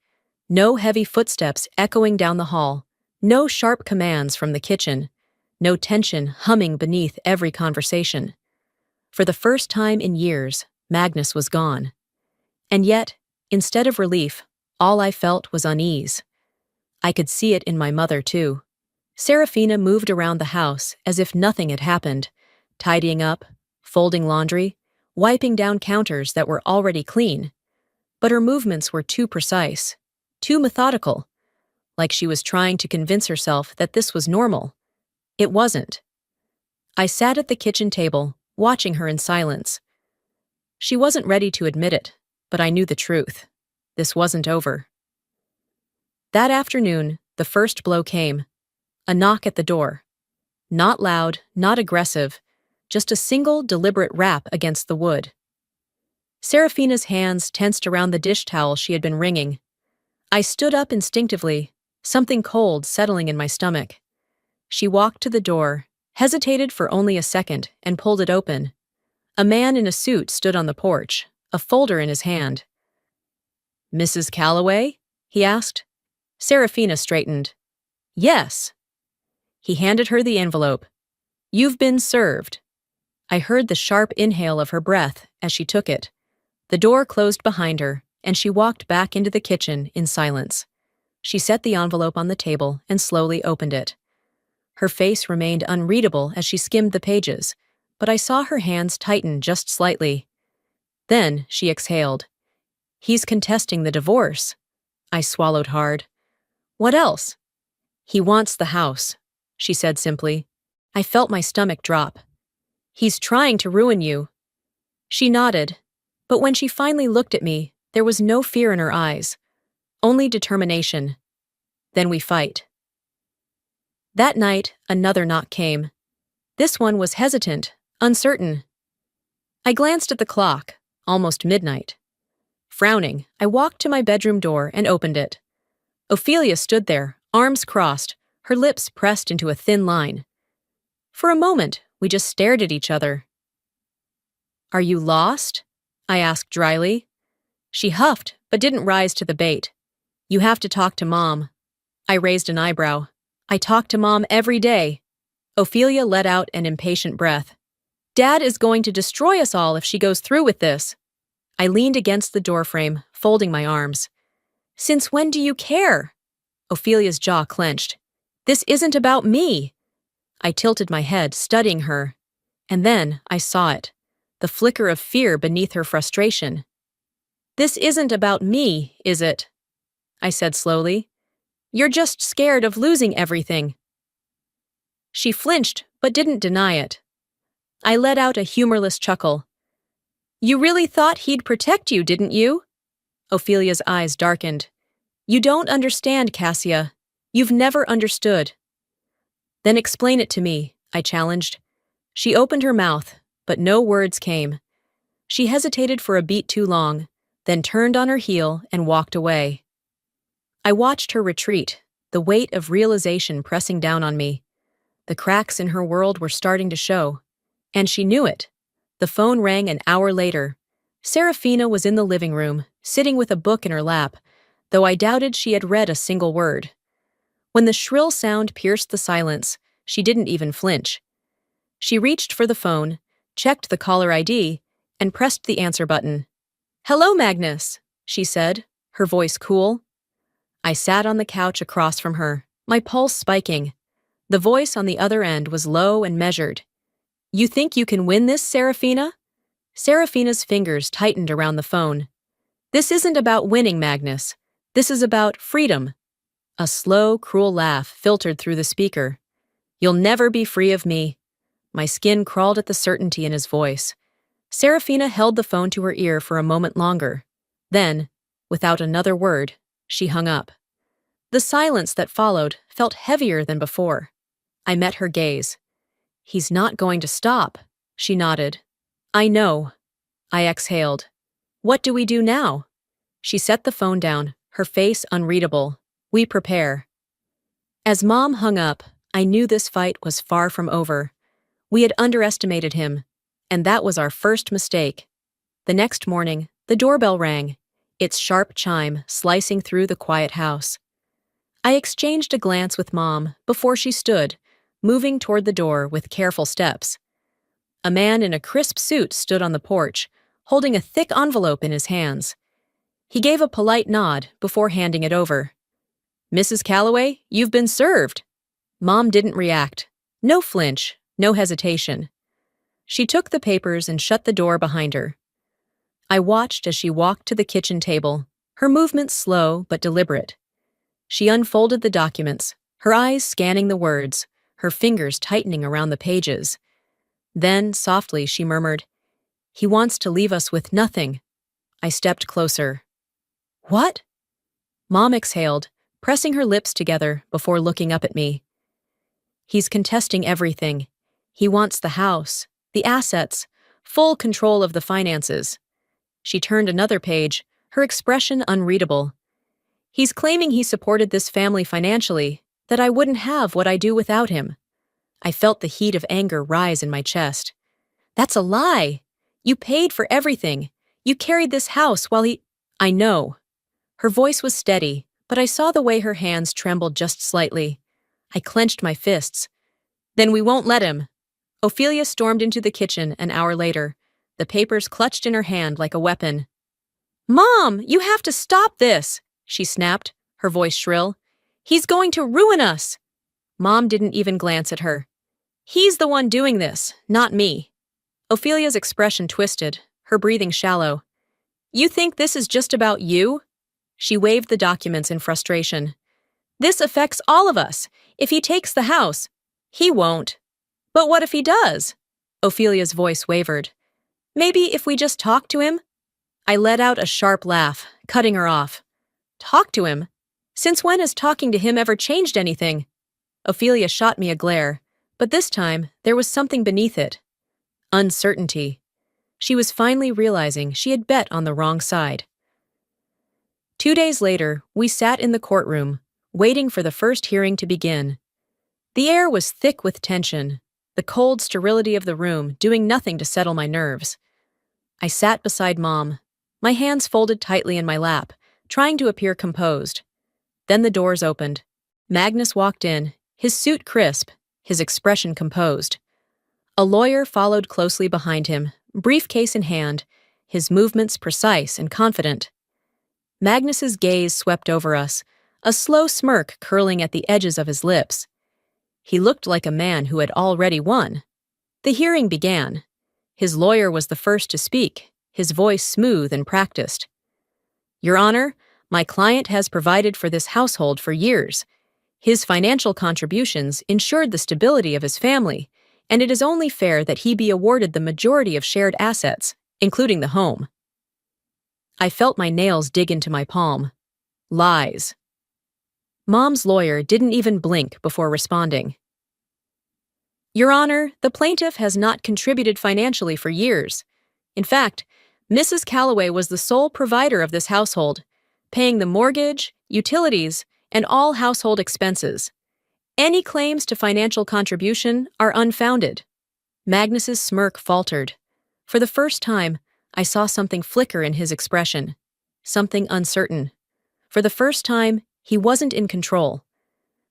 No heavy footsteps echoing down the hall, no sharp commands from the kitchen, no tension humming beneath every conversation. For the first time in years, Magnus was gone. And yet, instead of relief, all I felt was unease. I could see it in my mother, too. Serafina moved around the house as if nothing had happened, tidying up, folding laundry, wiping down counters that were already clean. But her movements were too precise, too methodical, like she was trying to convince herself that this was normal. It wasn't. I sat at the kitchen table, watching her in silence. She wasn't ready to admit it, but I knew the truth. This wasn't over. That afternoon, the first blow came. A knock at the door. Not loud, not aggressive, just a single deliberate rap against the wood. Serafina's hands tensed around the dish towel she had been wringing. I stood up instinctively, something cold settling in my stomach. She walked to the door, hesitated for only a second, and pulled it open. A man in a suit stood on the porch, a folder in his hand. "Mrs. Calloway?" he asked. Serafina straightened. "Yes." He handed her the envelope. "You've been served." I heard the sharp inhale of her breath as she took it. The door closed behind her, and she walked back into the kitchen in silence. She set the envelope on the table and slowly opened it. Her face remained unreadable as she skimmed the pages, but I saw her hands tighten just slightly. Then she exhaled. "He's contesting the divorce." I swallowed hard. "What else?" "He wants the house," she said simply. I felt my stomach drop. "He's trying to ruin you." She nodded, but when she finally looked at me, there was no fear in her eyes, only determination. "Then we fight." That night, another knock came. This one was hesitant, uncertain. I glanced at the clock, almost midnight. Frowning, I walked to my bedroom door and opened it. Ophelia stood there, arms crossed, her lips pressed into a thin line. For a moment, we just stared at each other. "Are you lost?" I asked dryly. She huffed, but didn't rise to the bait. "You have to talk to Mom." I raised an eyebrow. "I talk to Mom every day." Ophelia let out an impatient breath. Dad is going to destroy us all if she goes through with this. I leaned against the doorframe, folding my arms. Since when do you care? Ophelia's jaw clenched. This isn't about me. I tilted my head, studying her. And then I saw it, the flicker of fear beneath her frustration. This isn't about me, is it? I said slowly. You're just scared of losing everything. She flinched, but didn't deny it. I let out a humorless chuckle. You really thought he'd protect you, didn't you? Ophelia's eyes darkened. You don't understand, Cassia. You've never understood. Then explain it to me, I challenged. She opened her mouth, but no words came. She hesitated for a beat too long, then turned on her heel and walked away. I watched her retreat, the weight of realization pressing down on me. The cracks in her world were starting to show. And she knew it. The phone rang an hour later. Serafina was in the living room, sitting with a book in her lap, though I doubted she had read a single word. When the shrill sound pierced the silence, she didn't even flinch. She reached for the phone, checked the caller ID, and pressed the answer button. Hello, Magnus, she said, her voice cool. I sat on the couch across from her, my pulse spiking. The voice on the other end was low and measured. You think you can win this, Serafina? Serafina's fingers tightened around the phone. This isn't about winning, Magnus. This is about freedom. A slow, cruel laugh filtered through the speaker. You'll never be free of me. My skin crawled at the certainty in his voice. Serafina held the phone to her ear for a moment longer. Then, without another word, she hung up. The silence that followed felt heavier than before. I met her gaze. He's not going to stop, she nodded. I know. I exhaled. What do we do now? She set the phone down, her face unreadable. We prepare. As Mom hung up, I knew this fight was far from over. We had underestimated him, and that was our first mistake. The next morning, the doorbell rang, its sharp chime slicing through the quiet house. I exchanged a glance with Mom before she stood, moving toward the door with careful steps. A man in a crisp suit stood on the porch, holding a thick envelope in his hands. He gave a polite nod before handing it over. Mrs. Calloway, you've been served. Mom didn't react. No flinch, no hesitation. She took the papers and shut the door behind her. I watched as she walked to the kitchen table, her movements slow but deliberate. She unfolded the documents, her eyes scanning the words, her fingers tightening around the pages. Then, softly, she murmured, He wants to leave us with nothing. I stepped closer. What? Mom exhaled, pressing her lips together before looking up at me. He's contesting everything. He wants the house, the assets, full control of the finances. She turned another page, her expression unreadable. He's claiming he supported this family financially, that I wouldn't have what I do without him. I felt the heat of anger rise in my chest. That's a lie. You paid for everything. You carried this house while he— I know. Her voice was steady, but I saw the way her hands trembled just slightly. I clenched my fists. Then we won't let him. Ophelia stormed into the kitchen an hour later, the papers clutched in her hand like a weapon. Mom, you have to stop this, she snapped, her voice shrill. He's going to ruin us. Mom didn't even glance at her. He's the one doing this, not me. Ophelia's expression twisted, her breathing shallow. You think this is just about you? She waved the documents in frustration. This affects all of us. If he takes the house, he won't. But what if he does? Ophelia's voice wavered. Maybe if we just talk to him? I let out a sharp laugh, cutting her off. Talk to him? Since when has talking to him ever changed anything? Ophelia shot me a glare, but this time there was something beneath it. Uncertainty. She was finally realizing she had bet on the wrong side. 2 days later, we sat in the courtroom, waiting for the first hearing to begin. The air was thick with tension, the cold sterility of the room doing nothing to settle my nerves. I sat beside Mom, my hands folded tightly in my lap, trying to appear composed. Then the doors opened. Magnus walked in, his suit crisp, his expression composed. A lawyer followed closely behind him, briefcase in hand, his movements precise and confident. Magnus's gaze swept over us, a slow smirk curling at the edges of his lips. He looked like a man who had already won. The hearing began. His lawyer was the first to speak, his voice smooth and practiced. "Your Honor, my client has provided for this household for years. His financial contributions ensured the stability of his family, and it is only fair that he be awarded the majority of shared assets, including the home." I felt my nails dig into my palm. Lies. Mom's lawyer didn't even blink before responding. "Your Honor, the plaintiff has not contributed financially for years. In fact, Mrs. Calloway was the sole provider of this household, paying the mortgage, utilities, and all household expenses. Any claims to financial contribution are unfounded." Magnus's smirk faltered. For the first time, I saw something flicker in his expression, something uncertain. For the first time, he wasn't in control.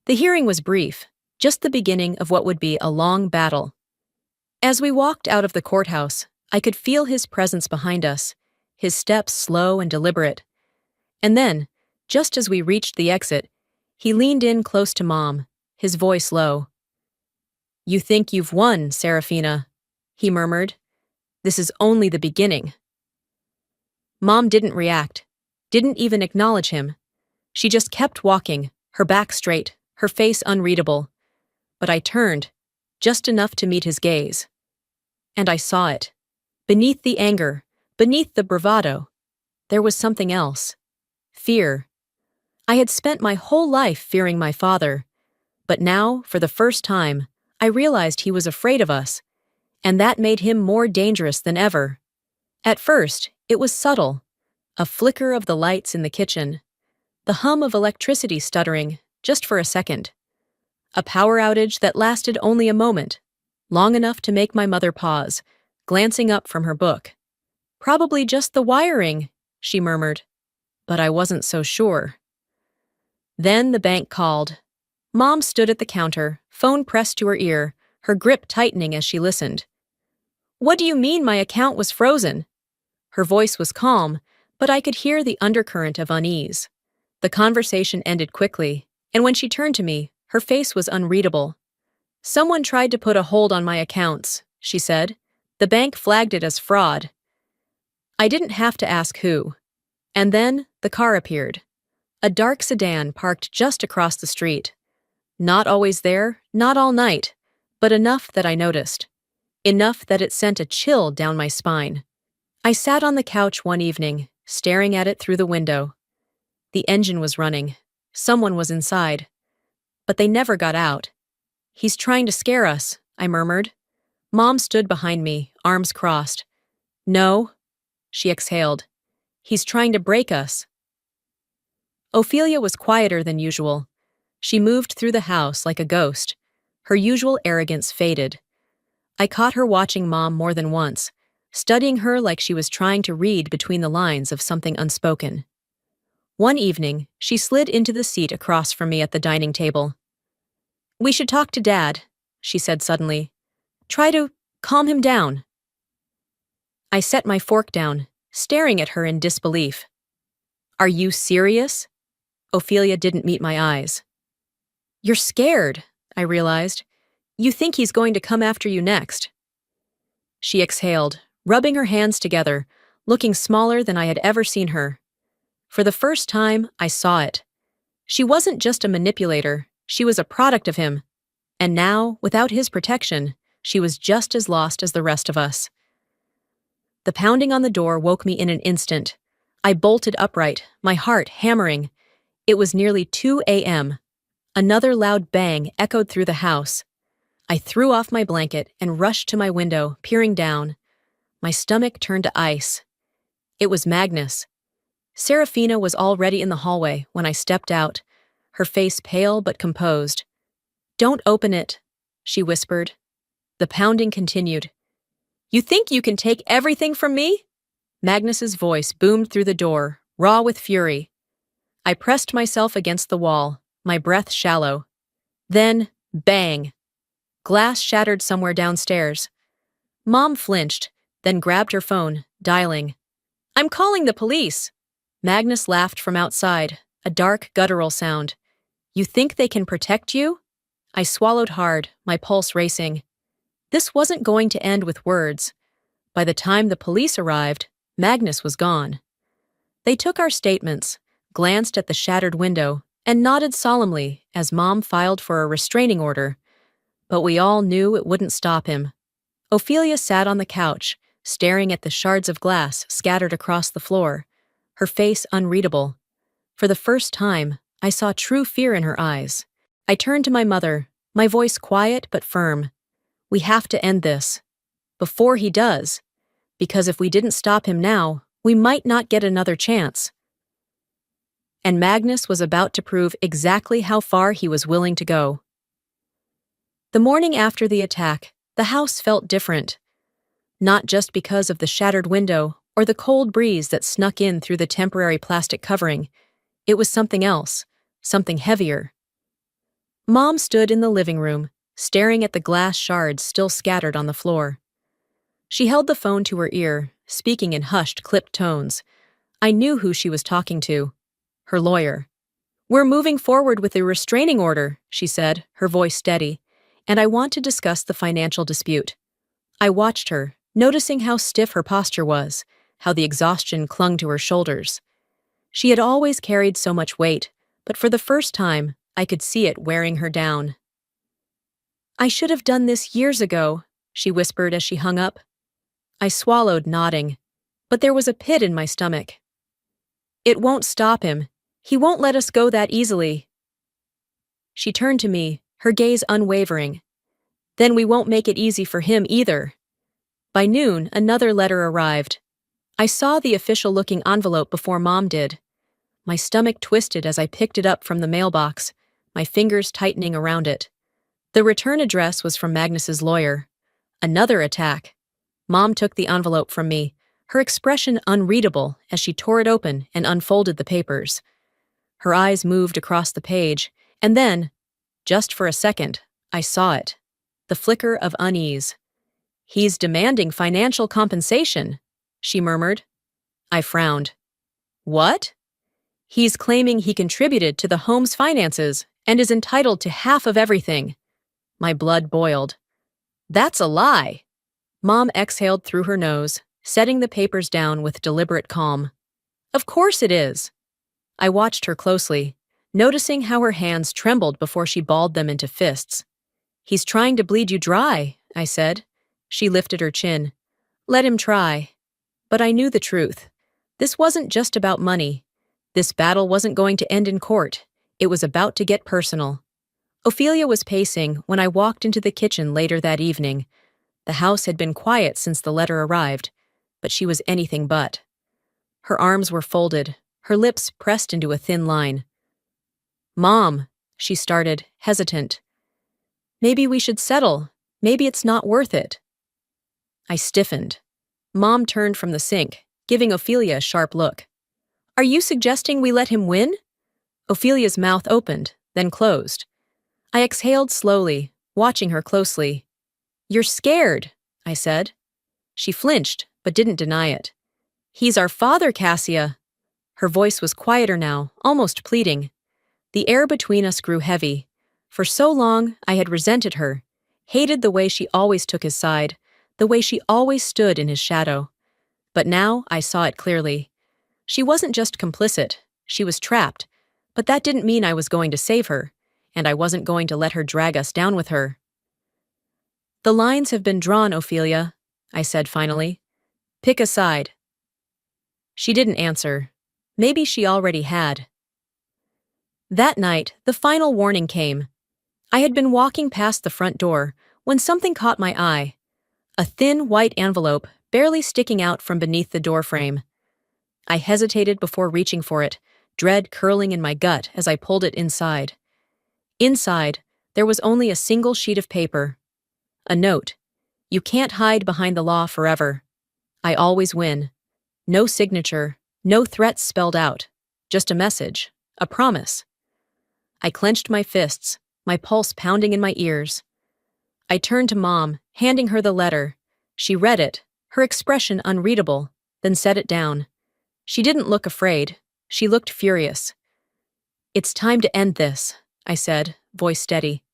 The hearing was brief, just the beginning of what would be a long battle. As we walked out of the courthouse, I could feel his presence behind us, his steps slow and deliberate. And then, just as we reached the exit, he leaned in close to Mom, his voice low. "You think you've won, Serafina," he murmured. "This is only the beginning." Mom didn't react, didn't even acknowledge him. She just kept walking, her back straight, her face unreadable. But I turned, just enough to meet his gaze. And I saw it. Beneath the anger, beneath the bravado, there was something else. Fear. I had spent my whole life fearing my father, but now, for the first time, I realized he was afraid of us, and that made him more dangerous than ever. At first, it was subtle. A flicker of the lights in the kitchen. The hum of electricity stuttering, just for a second. A power outage that lasted only a moment, long enough to make my mother pause, glancing up from her book. "Probably just the wiring," she murmured. But I wasn't so sure. Then the bank called. Mom stood at the counter, phone pressed to her ear, her grip tightening as she listened. "What do you mean my account was frozen?" Her voice was calm, but I could hear the undercurrent of unease. The conversation ended quickly, and when she turned to me, her face was unreadable. "Someone tried to put a hold on my accounts," she said. "The bank flagged it as fraud." I didn't have to ask who. And then the car appeared. A dark sedan parked just across the street. Not always there, not all night, but enough that I noticed. Enough that it sent a chill down my spine. I sat on the couch one evening, staring at it through the window. The engine was running. Someone was inside. But they never got out. "He's trying to scare us," I murmured. Mom stood behind me, arms crossed. "No," she exhaled. "He's trying to break us." Ophelia was quieter than usual. She moved through the house like a ghost. Her usual arrogance faded. I caught her watching Mom more than once, studying her like she was trying to read between the lines of something unspoken. One evening, she slid into the seat across from me at the dining table. "We should talk to Dad," she said suddenly. "Try to calm him down." I set my fork down, staring at her in disbelief. "Are you serious?" Ophelia didn't meet my eyes. "You're scared," I realized. "You think he's going to come after you next." She exhaled, rubbing her hands together, looking smaller than I had ever seen her. For the first time, I saw it. She wasn't just a manipulator, she was a product of him. And now, without his protection, she was just as lost as the rest of us. The pounding on the door woke me in an instant. I bolted upright, my heart hammering. It was nearly 2 a.m. Another loud bang echoed through the house. I threw off my blanket and rushed to my window, peering down. My stomach turned to ice. It was Magnus. Serafina was already in the hallway when I stepped out, her face pale but composed. "Don't open it," she whispered. The pounding continued. "You think you can take everything from me?" Magnus's voice boomed through the door, raw with fury. I pressed myself against the wall, my breath shallow. Then, bang! Glass shattered somewhere downstairs. Mom flinched, then grabbed her phone, dialing. "I'm calling the police!" Magnus laughed from outside, a dark, guttural sound. "You think they can protect you?" I swallowed hard, my pulse racing. This wasn't going to end with words. By the time the police arrived, Magnus was gone. They took our statements, glanced at the shattered window, and nodded solemnly as Mom filed for a restraining order. But we all knew it wouldn't stop him. Ophelia sat on the couch, staring at the shards of glass scattered across the floor, her face unreadable. For the first time, I saw true fear in her eyes. I turned to my mother, my voice quiet but firm. "We have to end this. Before he does. Because if we didn't stop him now, we might not get another chance." And Magnus was about to prove exactly how far he was willing to go. The morning after the attack, the house felt different. Not just because of the shattered window or the cold breeze that snuck in through the temporary plastic covering. It was something else, something heavier. Mom stood in the living room, staring at the glass shards still scattered on the floor. She held the phone to her ear, speaking in hushed, clipped tones. I knew who she was talking to. Her lawyer. "We're moving forward with a restraining order," she said, her voice steady, "and I want to discuss the financial dispute." I watched her, noticing how stiff her posture was, how the exhaustion clung to her shoulders. She had always carried so much weight, but for the first time, I could see it wearing her down. "I should have done this years ago," she whispered as she hung up. I swallowed, nodding, but there was a pit in my stomach. "It won't stop him. He won't let us go that easily." She turned to me, her gaze unwavering. "Then we won't make it easy for him either." By noon, another letter arrived. I saw the official-looking envelope before Mom did. My stomach twisted as I picked it up from the mailbox, my fingers tightening around it. The return address was from Magnus's lawyer. Another attack. Mom took the envelope from me, her expression unreadable as she tore it open and unfolded the papers. Her eyes moved across the page, and then, just for a second, I saw it. The flicker of unease. "He's demanding financial compensation," she murmured. I frowned. "What?" "He's claiming he contributed to the home's finances and is entitled to half of everything." My blood boiled. "That's a lie." Mom exhaled through her nose, setting the papers down with deliberate calm. "Of course it is." I watched her closely, noticing how her hands trembled before she balled them into fists. "He's trying to bleed you dry," I said. She lifted her chin. "Let him try." But I knew the truth. This wasn't just about money. This battle wasn't going to end in court. It was about to get personal. Ophelia was pacing when I walked into the kitchen later that evening. The house had been quiet since the letter arrived, but she was anything but. Her arms were folded, her lips pressed into a thin line. "Mom," she started, hesitant. "Maybe we should settle. Maybe it's not worth it." I stiffened. Mom turned from the sink, giving Ophelia a sharp look. "Are you suggesting we let him win?" Ophelia's mouth opened, then closed. I exhaled slowly, watching her closely. "You're scared," I said. She flinched, but didn't deny it. "He's our father, Cassia." Her voice was quieter now, almost pleading. The air between us grew heavy. For so long, I had resented her, hated the way she always took his side, the way she always stood in his shadow. But now I saw it clearly. She wasn't just complicit, she was trapped. But that didn't mean I was going to save her, and I wasn't going to let her drag us down with her. "The lines have been drawn, Ophelia," I said finally. "Pick a side." She didn't answer. Maybe she already had. That night, the final warning came. I had been walking past the front door when something caught my eye. A thin white envelope barely sticking out from beneath the doorframe. I hesitated before reaching for it, dread curling in my gut as I pulled it inside. Inside, there was only a single sheet of paper. A note. "You can't hide behind the law forever. I always win." No signature, no threats spelled out. Just a message, a promise. I clenched my fists, my pulse pounding in my ears. I turned to Mom, handing her the letter. She read it, her expression unreadable, then set it down. She didn't look afraid. She looked furious. "It's time to end this," I said, voice steady.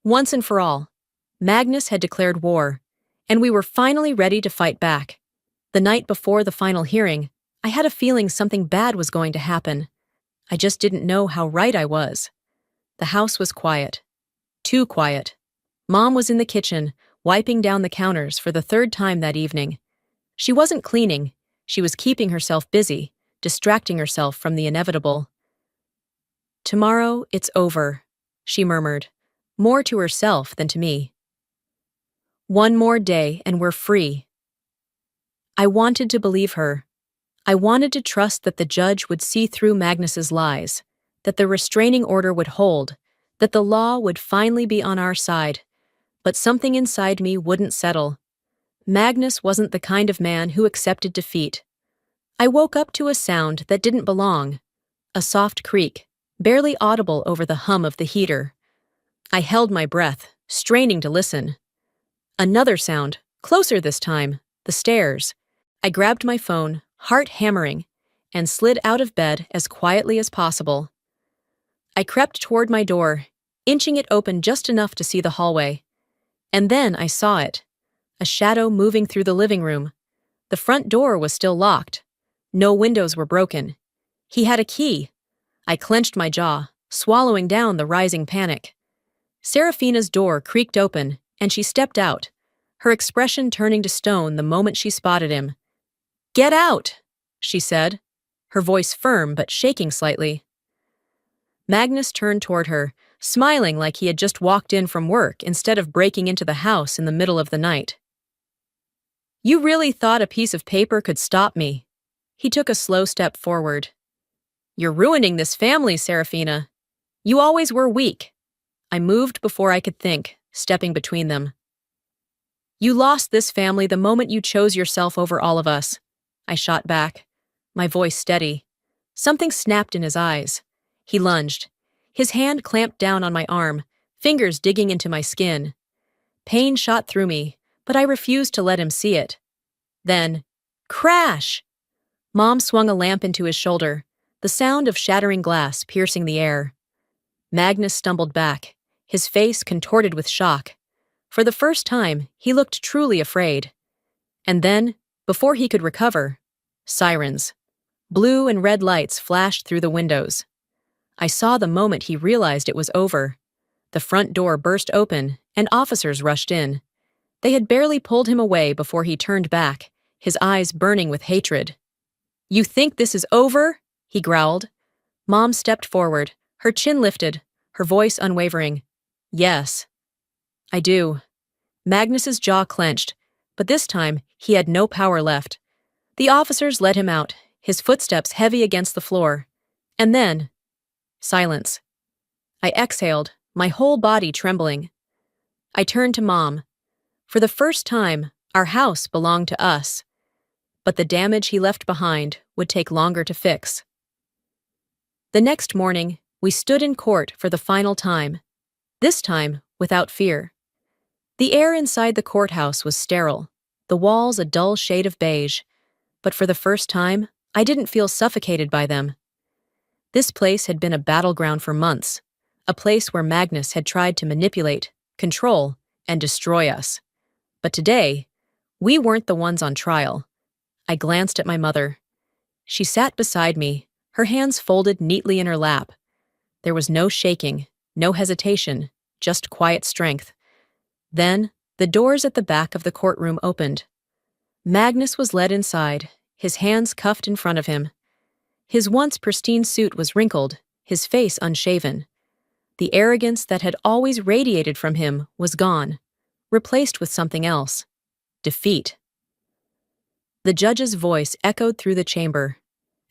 Once and for all. Magnus had declared war, and we were finally ready to fight back. The night before the final hearing, I had a feeling something bad was going to happen. I just didn't know how right I was. The house was quiet. Too quiet. Mom was in the kitchen, wiping down the counters for the third time that evening. She wasn't cleaning. She was keeping herself busy, distracting herself from the inevitable. "Tomorrow, it's over," she murmured, more to herself than to me. "One more day and we're free." I wanted to believe her. I wanted to trust that the judge would see through Magnus's lies, that the restraining order would hold, that the law would finally be on our side. But something inside me wouldn't settle. Magnus wasn't the kind of man who accepted defeat. I woke up to a sound that didn't belong. A soft creak, barely audible over the hum of the heater. I held my breath, straining to listen. Another sound, closer this time, the stairs. I grabbed my phone, heart hammering, and slid out of bed as quietly as possible. I crept toward my door, inching it open just enough to see the hallway. And then I saw it. A shadow moving through the living room. The front door was still locked. No windows were broken. He had a key. I clenched my jaw, swallowing down the rising panic. Serafina's door creaked open, and she stepped out, her expression turning to stone the moment she spotted him. "Get out!" she said, her voice firm but shaking slightly. Magnus turned toward her, smiling like he had just walked in from work instead of breaking into the house in the middle of the night. "You really thought a piece of paper could stop me?" He took a slow step forward. "You're ruining this family, Serafina. You always were weak." I moved before I could think, stepping between them. "You lost this family the moment you chose yourself over all of us," I shot back, my voice steady. Something snapped in his eyes. He lunged. His hand clamped down on my arm, fingers digging into my skin. Pain shot through me, but I refused to let him see it. Then, crash! Mom swung a lamp into his shoulder, the sound of shattering glass piercing the air. Magnus stumbled back, his face contorted with shock. For the first time, he looked truly afraid. And then, before he could recover, sirens. Blue and red lights flashed through the windows. I saw the moment he realized it was over. The front door burst open, and officers rushed in. They had barely pulled him away before he turned back, his eyes burning with hatred. "You think this is over?" he growled. Mom stepped forward, her chin lifted, her voice unwavering. "Yes, I do." Magnus's jaw clenched, but this time he had no power left. The officers led him out, his footsteps heavy against the floor. And then, silence. I exhaled, my whole body trembling. I turned to Mom. For the first time, our house belonged to us. But the damage he left behind would take longer to fix. The next morning, we stood in court for the final time. This time, without fear. The air inside the courthouse was sterile, the walls a dull shade of beige. But for the first time, I didn't feel suffocated by them. This place had been a battleground for months, a place where Magnus had tried to manipulate, control, and destroy us. But today, we weren't the ones on trial. I glanced at my mother. She sat beside me, her hands folded neatly in her lap. There was no shaking, no hesitation, just quiet strength. Then, the doors at the back of the courtroom opened. Magnus was led inside, his hands cuffed in front of him. His once pristine suit was wrinkled, his face unshaven. The arrogance that had always radiated from him was gone, replaced with something else: defeat. The judge's voice echoed through the chamber.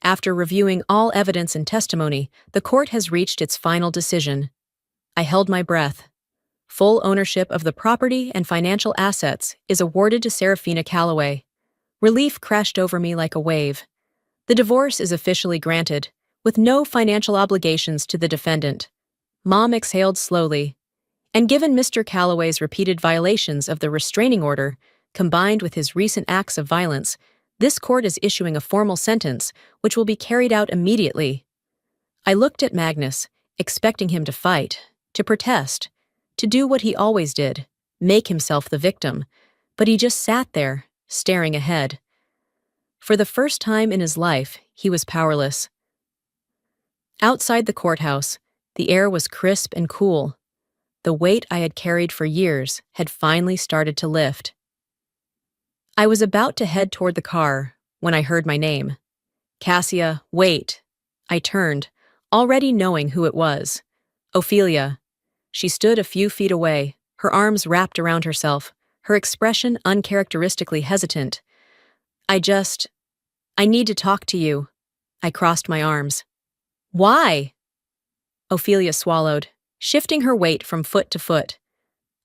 After reviewing all evidence and testimony, the court has reached its final decision. I held my breath. Full ownership of the property and financial assets is awarded to Serafina Calloway. Relief crashed over me like a wave. The divorce is officially granted, with no financial obligations to the defendant. Mom exhaled slowly. And given Mr. Calloway's repeated violations of the restraining order, combined with his recent acts of violence, this court is issuing a formal sentence, which will be carried out immediately. I looked at Magnus, expecting him to fight, to protest, to do what he always did, make himself the victim, but he just sat there, staring ahead. For the first time in his life, he was powerless. Outside the courthouse, the air was crisp and cool. The weight I had carried for years had finally started to lift. I was about to head toward the car when I heard my name. Cassia, wait. I turned, already knowing who it was. Ophelia. She stood a few feet away, her arms wrapped around herself, her expression uncharacteristically hesitant. I need to talk to you. I crossed my arms. Why? Ophelia swallowed, shifting her weight from foot to foot.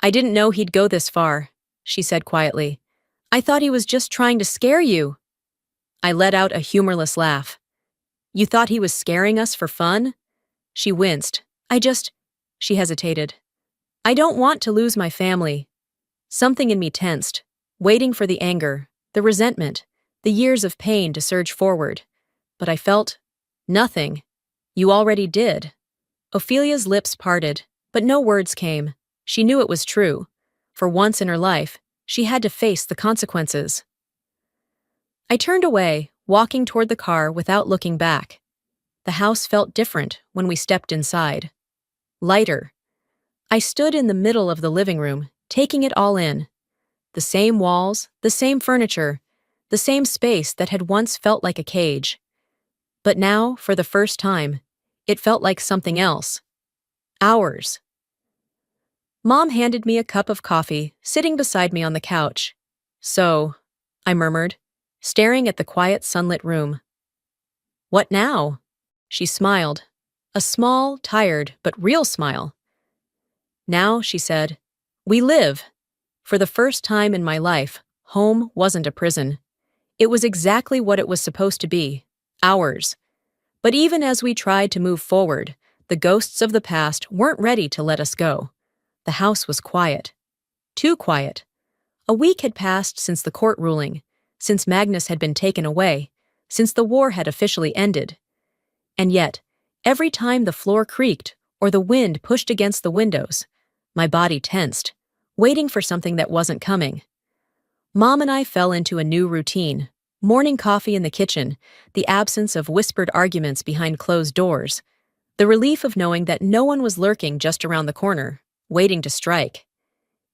I didn't know he'd go this far, she said quietly. I thought he was just trying to scare you. I let out a humorless laugh. You thought he was scaring us for fun? She winced. She hesitated. I don't want to lose my family. Something in me tensed, waiting for the anger, the resentment, the years of pain to surge forward. But I felt nothing. You already did. Ophelia's lips parted, but no words came. She knew it was true. For once in her life, she had to face the consequences. I turned away, walking toward the car without looking back. The house felt different when we stepped inside. Lighter. I stood in the middle of the living room, taking it all in. The same walls, the same furniture, the same space that had once felt like a cage. But now, for the first time, it felt like something else. Ours. Mom handed me a cup of coffee, sitting beside me on the couch. So, I murmured, staring at the quiet sunlit room. What now? She smiled, a small, tired, but real smile. Now, she said, we live. For the first time in my life, home wasn't a prison. It was exactly what it was supposed to be, ours. But even as we tried to move forward, the ghosts of the past weren't ready to let us go. The house was quiet. Too quiet. A week had passed since the court ruling, since Magnus had been taken away, since the war had officially ended. And yet, every time the floor creaked or the wind pushed against the windows, my body tensed, waiting for something that wasn't coming. Mom and I fell into a new routine. Morning coffee in the kitchen, the absence of whispered arguments behind closed doors, the relief of knowing that no one was lurking just around the corner, waiting to strike.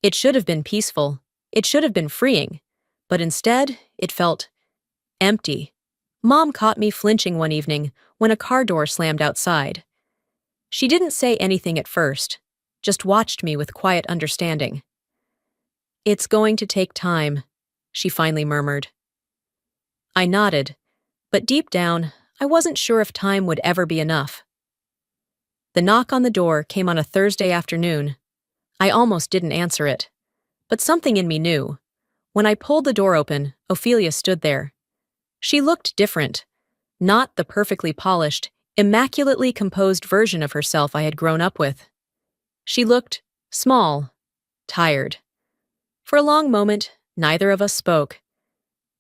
It should have been peaceful. It should have been freeing. But instead, it felt empty. Mom caught me flinching one evening when a car door slammed outside. She didn't say anything at first, just watched me with quiet understanding. It's going to take time, she finally murmured. I nodded, but deep down, I wasn't sure if time would ever be enough. The knock on the door came on a Thursday afternoon. I almost didn't answer it, but something in me knew. When I pulled the door open, Ophelia stood there. She looked different, not the perfectly polished, immaculately composed version of herself I had grown up with. She looked small, tired. For a long moment, neither of us spoke.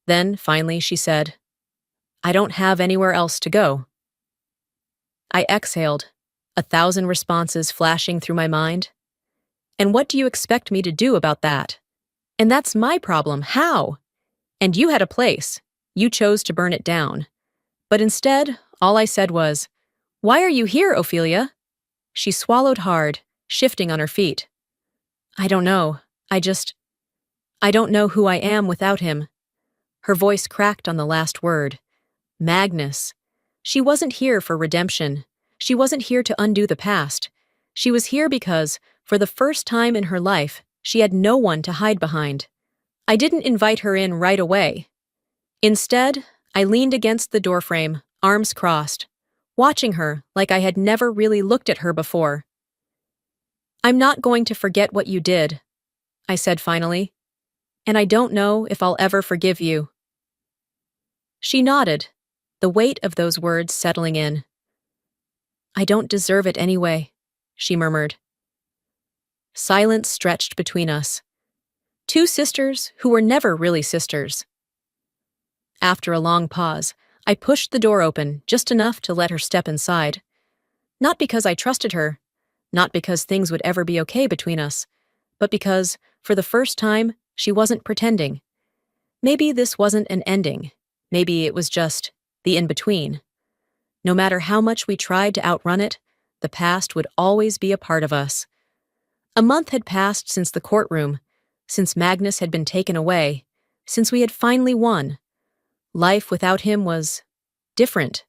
Then, finally, she said, I don't have anywhere else to go. I exhaled, 1,000 responses flashing through my mind. And what do you expect me to do about that? And that's my problem. How? And you had a place. You chose to burn it down. But instead, all I said was, Why are you here, Ophelia? She swallowed hard, shifting on her feet. I don't know. I don't know who I am without him. Her voice cracked on the last word. Magnus. She wasn't here for redemption. She wasn't here to undo the past. She was here because, for the first time in her life, she had no one to hide behind. I didn't invite her in right away. Instead, I leaned against the doorframe, arms crossed, watching her like I had never really looked at her before. I'm not going to forget what you did, I said finally, and I don't know if I'll ever forgive you. She nodded, the weight of those words settling in. I don't deserve it anyway, she murmured. Silence stretched between us. Two sisters who were never really sisters. After a long pause, I pushed the door open just enough to let her step inside. Not because I trusted her, not because things would ever be okay between us, but because, for the first time, she wasn't pretending. Maybe this wasn't an ending. Maybe it was just the in-between. No matter how much we tried to outrun it, the past would always be a part of us. A month had passed since the courtroom, since Magnus had been taken away, since we had finally won. Life without him was different.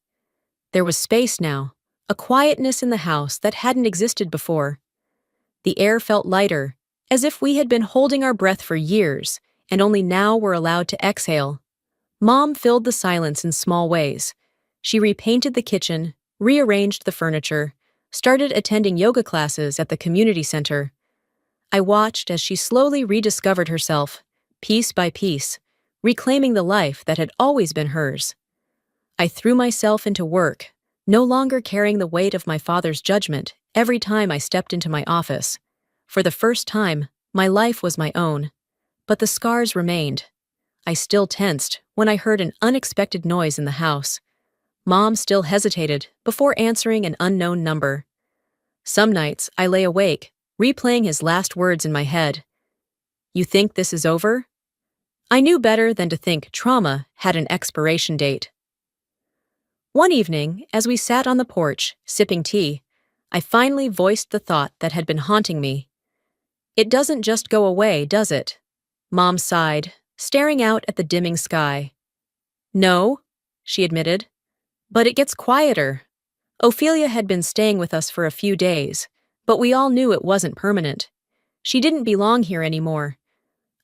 There was space now, a quietness in the house that hadn't existed before. The air felt lighter, as if we had been holding our breath for years, and only now were allowed to exhale. Mom filled the silence in small ways. She repainted the kitchen, rearranged the furniture, started attending yoga classes at the community center. I watched as she slowly rediscovered herself, piece by piece, reclaiming the life that had always been hers. I threw myself into work, no longer carrying the weight of my father's judgment every time I stepped into my office. For the first time, my life was my own. But the scars remained. I still tensed when I heard an unexpected noise in the house. Mom still hesitated before answering an unknown number. Some nights I lay awake, replaying his last words in my head. "You think this is over?" I knew better than to think trauma had an expiration date. One evening, as we sat on the porch, sipping tea, I finally voiced the thought that had been haunting me. "It doesn't just go away, does it?" Mom sighed, staring out at the dimming sky. "No," she admitted, "but it gets quieter." Ophelia had been staying with us for a few days, but we all knew it wasn't permanent. She didn't belong here anymore.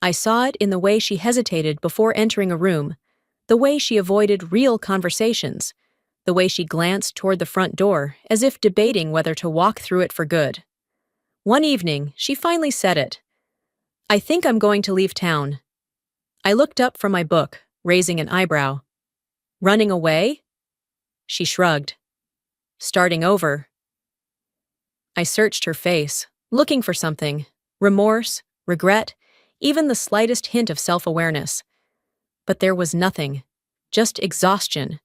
I saw it in the way she hesitated before entering a room, the way she avoided real conversations, the way she glanced toward the front door as if debating whether to walk through it for good. One evening, she finally said it. "I think I'm going to leave town." I looked up from my book, raising an eyebrow. "Running away?" She shrugged. "Starting over." I searched her face, looking for something, remorse, regret, even the slightest hint of self-awareness. But there was nothing, just exhaustion.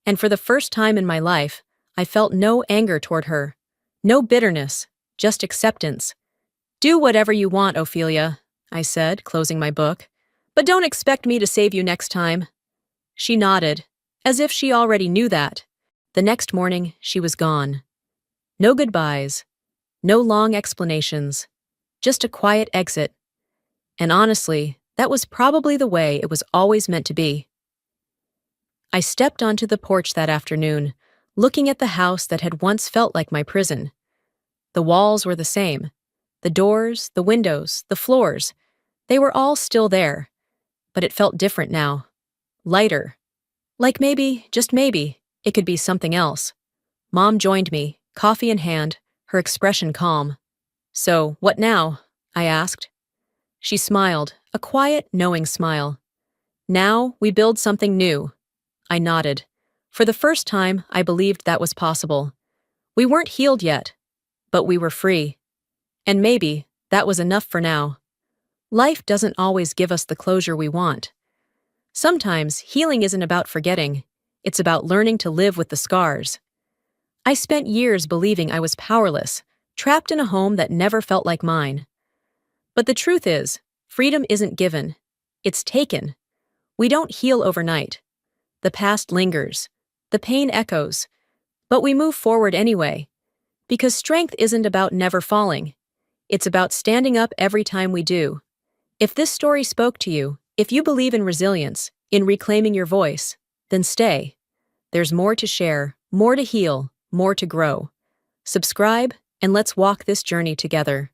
And for the first time in my life, I felt no anger toward her, no bitterness, just acceptance. "Do whatever you want, Ophelia," I said, closing my book, "but don't expect me to save you next time." She nodded, as if she already knew that. The next morning, she was gone. No goodbyes, no long explanations, just a quiet exit. And honestly, that was probably the way it was always meant to be. I stepped onto the porch that afternoon, looking at the house that had once felt like my prison. The walls were the same. The doors, the windows, the floors, they were all still there. But it felt different now. Lighter. Like maybe, just maybe, it could be something else. Mom joined me, coffee in hand, her expression calm. "So, what now?" I asked. She smiled, a quiet, knowing smile. "Now we build something new." I nodded. For the first time, I believed that was possible. We weren't healed yet, but we were free. And maybe that was enough for now. Life doesn't always give us the closure we want. Sometimes healing isn't about forgetting. It's about learning to live with the scars. I spent years believing I was powerless, trapped in a home that never felt like mine. But the truth is, freedom isn't given. It's taken. We don't heal overnight. The past lingers. The pain echoes. But we move forward anyway. Because strength isn't about never falling. It's about standing up every time we do. If this story spoke to you, if you believe in resilience, in reclaiming your voice, then stay. There's more to share, more to heal, more to grow. Subscribe, and let's walk this journey together.